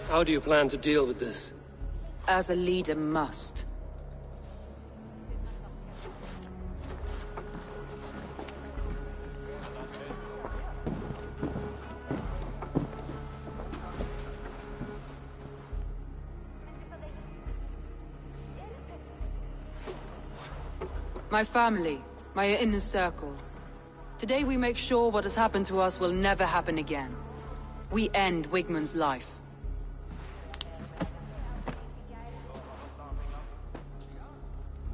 How do you plan to deal with this? As a leader must. My family, my inner circle. Today we make sure what has happened to us will never happen again. We end Wigmund's life.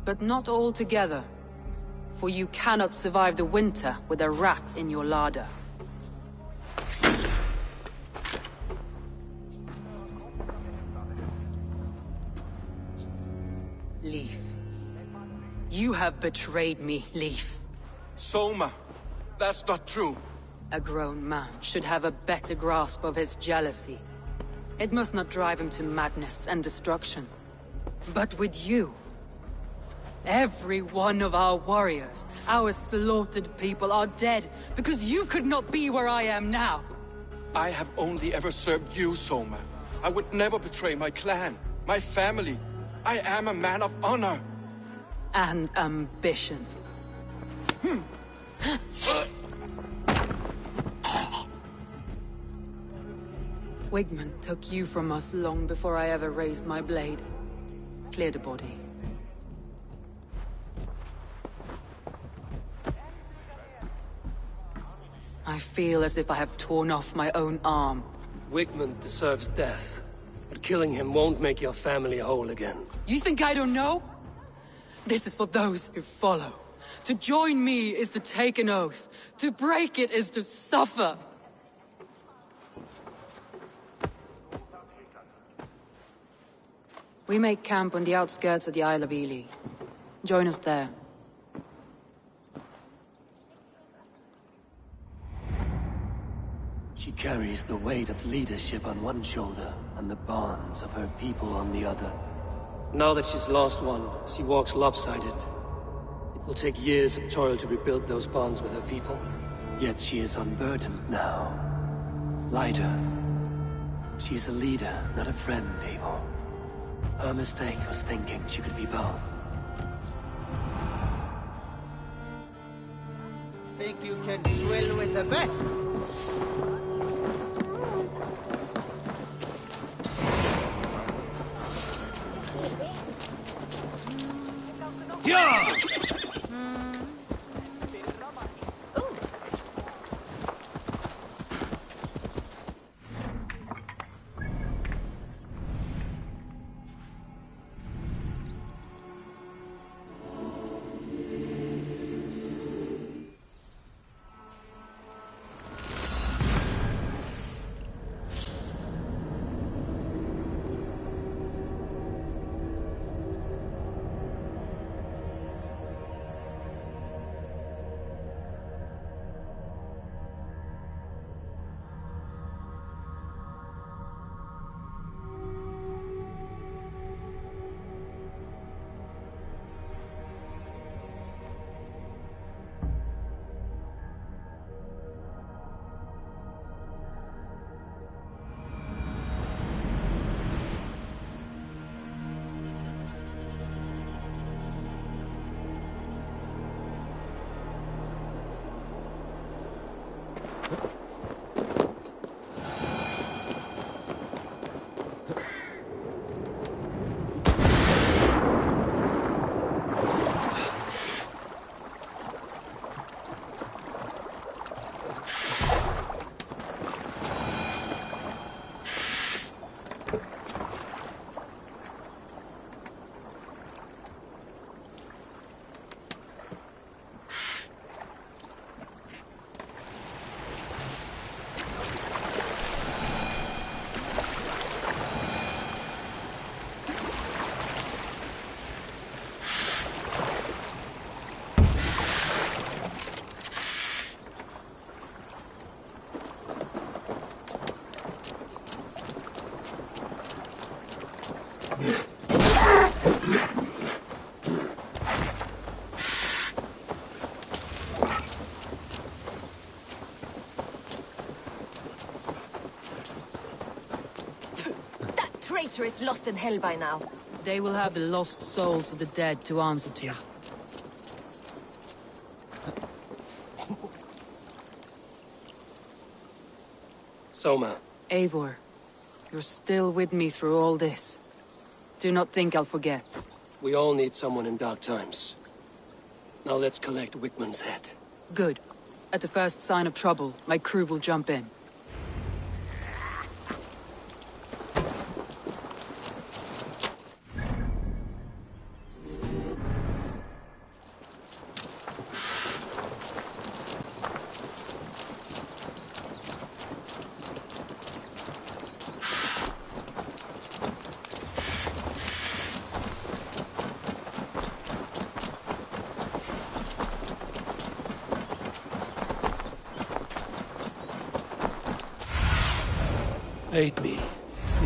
But not all together. For you cannot survive the winter with a rat in your larder. Leaf. You have betrayed me, Leaf. Soma, that's not true. A grown man should have a better grasp of his jealousy. It must not drive him to madness and destruction. But with you, every one of our warriors, our slaughtered people are dead because you could not be where I am now. I have only ever served you, Soma. I would never betray my clan, my family. I am a man of honor. And ambition. Wigmund took you from us long before I ever raised my blade. Clear the body. I feel as if I have torn off my own arm. Wigmund deserves death, but killing him won't make your family whole again. You think I don't know? This is for those who follow. To join me is to take an oath. To break it is to suffer. We make camp on the outskirts of the Isle of Ely. Join us there. She carries the weight of leadership on one shoulder and the bonds of her people on the other. Now that she's lost one, she walks lopsided. It will take years of toil to rebuild those bonds with her people. Yet she is unburdened now. Lighter. She is a leader, not a friend, Eivor. Her mistake was thinking she could be both. Think you can swill with the best? Yeah! Traitor is lost in hell by now. They will have the lost souls of the dead to answer to. Soma. Eivor, you're still with me through all this. Do not think I'll forget. We all need someone in dark times. Now let's collect Wickman's head. Good. At the first sign of trouble, my crew will jump in. Aid me.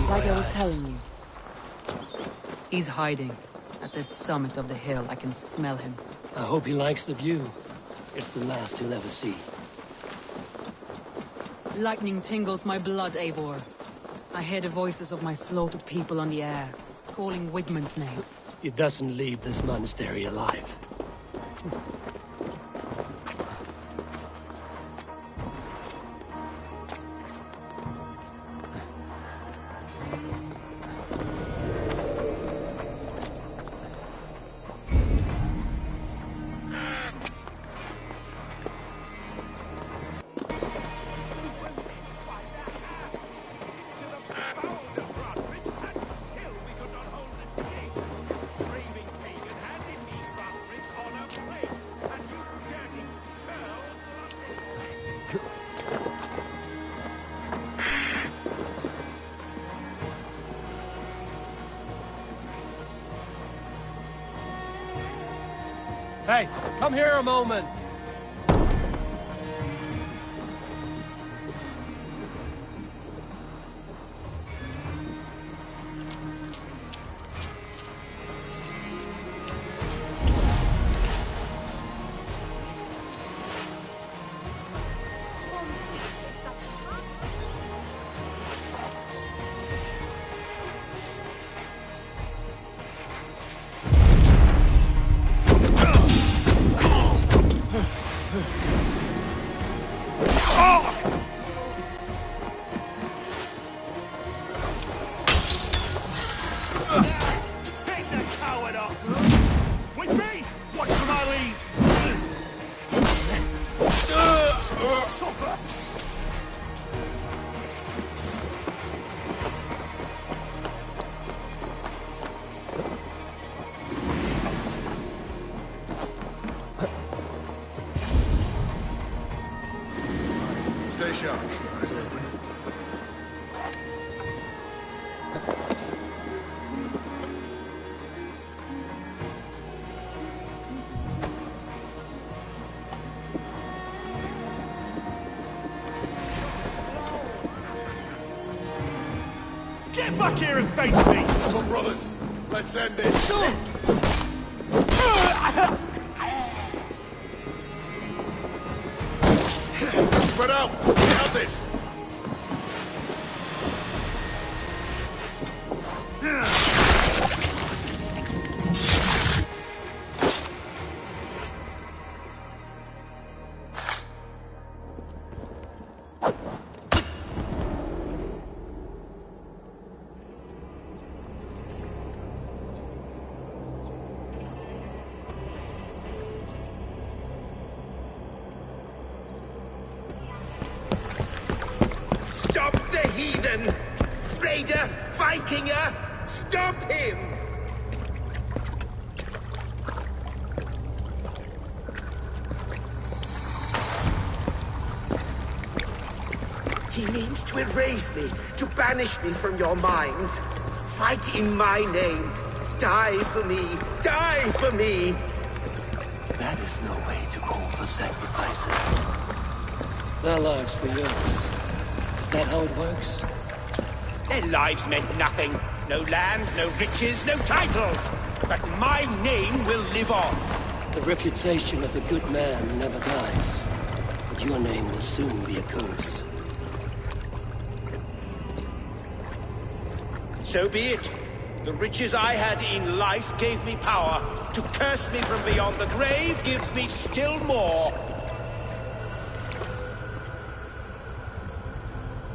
Like I was telling you. He's hiding. At the summit of the hill, I can smell him. I hope he likes the view. It's the last he'll ever see. Lightning tingles my blood, Eivor. I hear the voices of my slaughtered people on the air, calling Wigmund's name. He doesn't leave this monastery alive. Hey, come here a moment! Pick the coward up! With me! Watch for my lead! Supper! Stay sharp. Eyes open. Get back here and face me! Come on, brothers. Let's end it. Spread out. We have this. Stop the heathen! Raider! Vikinger! Stop him! He means to erase me, to banish me from your minds. Fight in my name. Die for me. Die for me. That is no way to call for sacrifices. Their lives for yours. Is that how it works? Their lives meant nothing. No land, no riches, no titles. But my name will live on. The reputation of a good man never dies. But your name will soon be a curse. So be it. The riches I had in life gave me power. To curse me from beyond the grave gives me still more.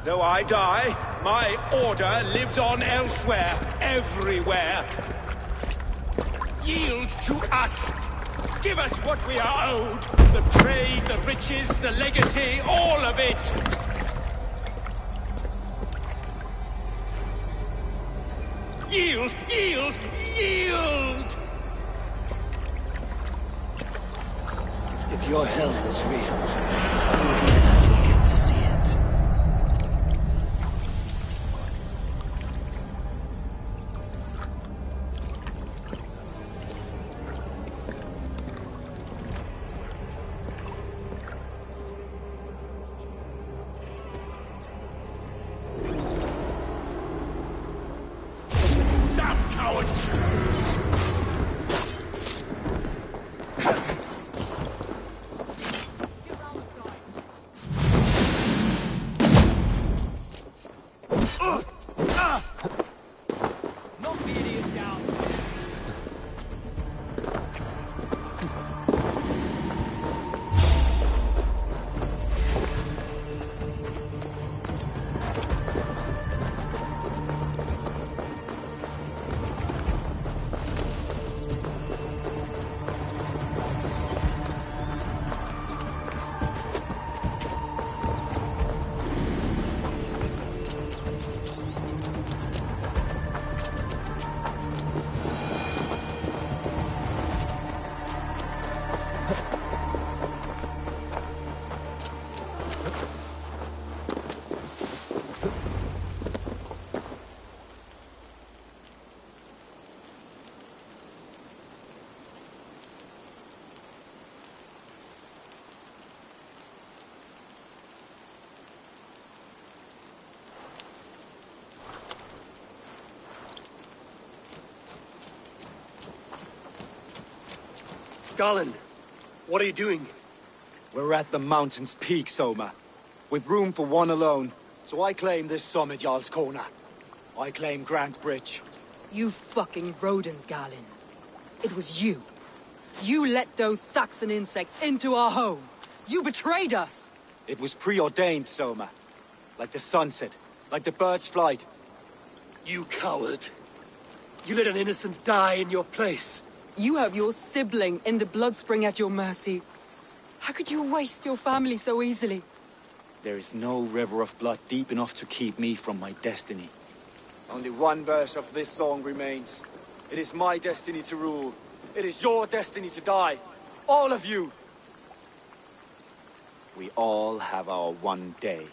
Though I die, my order lives on elsewhere, everywhere. Yield to us. Give us what we are owed. The trade, the riches, the legacy, all of it. Yield! Yield! Yield! If your hell is real, I'm glad you'll get to see it. Damn coward! Knock the idiot down. Garland, what are you doing? We're at the mountain's peak, Soma. With room for one alone. So I claim this summit, Jarl's Corner. I claim Grant Bridge. You fucking rodent, Galen. It was you. You let those Saxon insects into our home. You betrayed us. It was preordained, Soma. Like the sunset, like the bird's flight. You coward. You let an innocent die in your place. You have your sibling in the Bloodspring at your mercy. How could you waste your family so easily? There is no river of blood deep enough to keep me from my destiny. Only one verse of this song remains. It is my destiny to rule. It is your destiny to die. All of you. We all have our one day.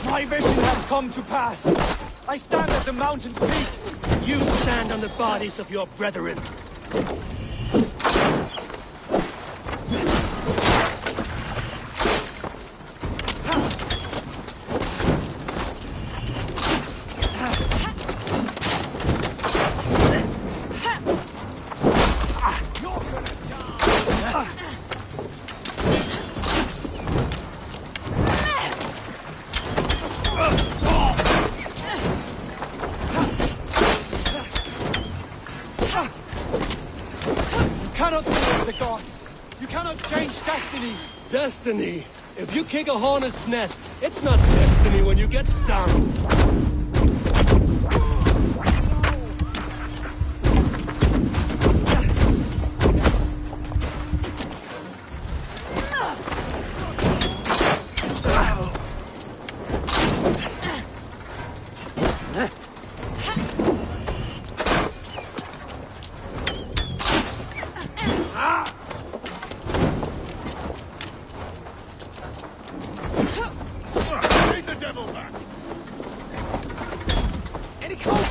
My vision has come to pass. I stand at the mountain's peak. You stand on the bodies of your brethren. Destiny. If you kick a hornet's nest, it's not destiny when you get stung.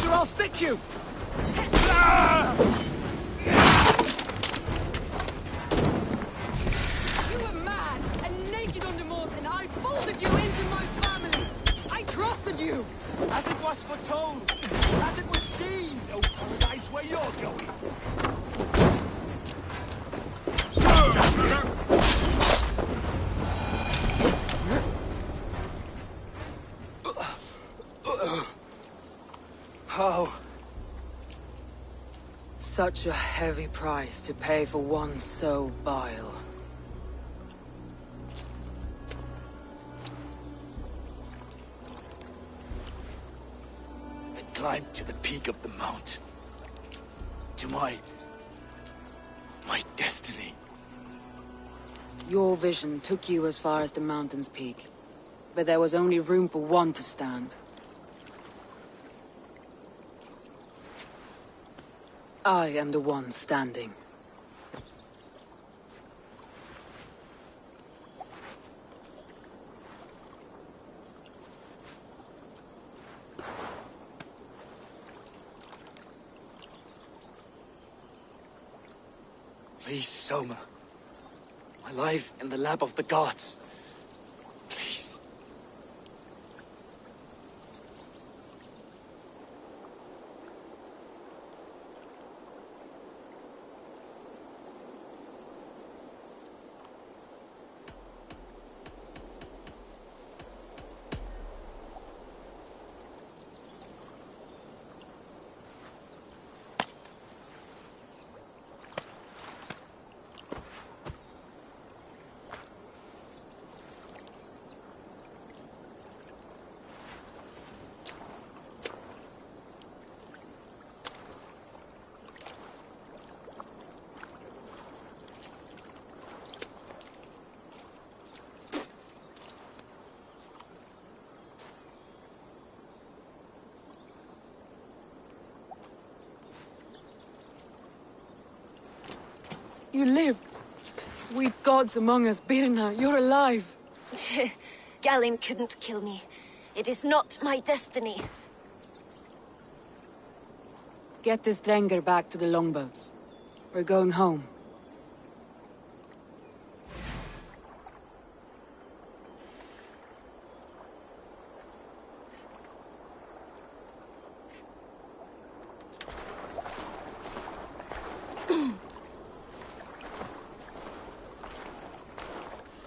I'll stick you! You were mad and naked on the moors, and I folded you into my family! I trusted you! As it was foretold! As it was seen! No paradise where you're going! How? Such a heavy price to pay for one so vile. I climbed to the peak of the mountain. To my destiny. Your vision took you as far as the mountain's peak. But there was only room for one to stand. I am the one standing. Please, Soma. My life in the lap of the gods. Please. You live. Sweet gods among us, Birna, you're alive. Galinn couldn't kill me. It is not my destiny. Get this Drenger back to the longboats. We're going home.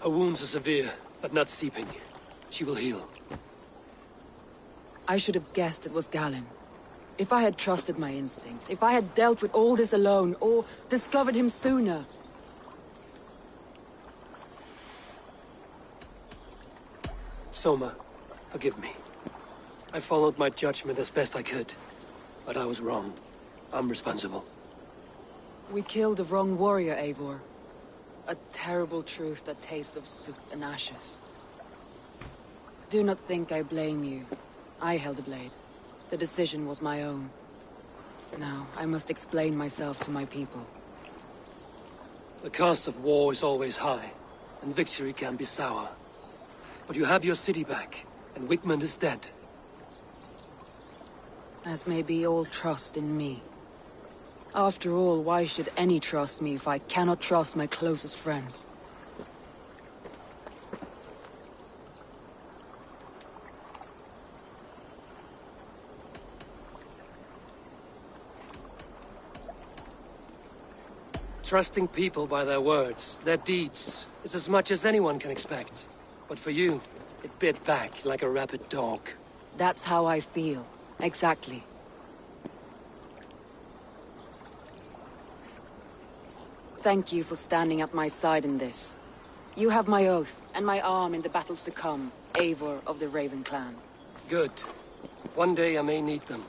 Her wounds are severe, but not seeping. She will heal. I should have guessed it was Galinn. If I had trusted my instincts, if I had dealt with all this alone, or discovered him sooner... Soma, forgive me. I followed my judgment as best I could, but I was wrong. I'm responsible. We killed the wrong warrior, Eivor. A terrible truth that tastes of soot and ashes. Do not think I blame you. I held a blade. The decision was my own. Now, I must explain myself to my people. The cost of war is always high, and victory can be sour. But you have your city back, and Wigmund is dead. As may be all trust in me. After all, why should any trust me if I cannot trust my closest friends? Trusting people by their words, their deeds, is as much as anyone can expect. But for you, it bit back like a rabid dog. That's how I feel. Exactly. Thank you for standing at my side in this. You have my oath, and my arm in the battles to come, Eivor of the Raven Clan. Good. One day I may need them.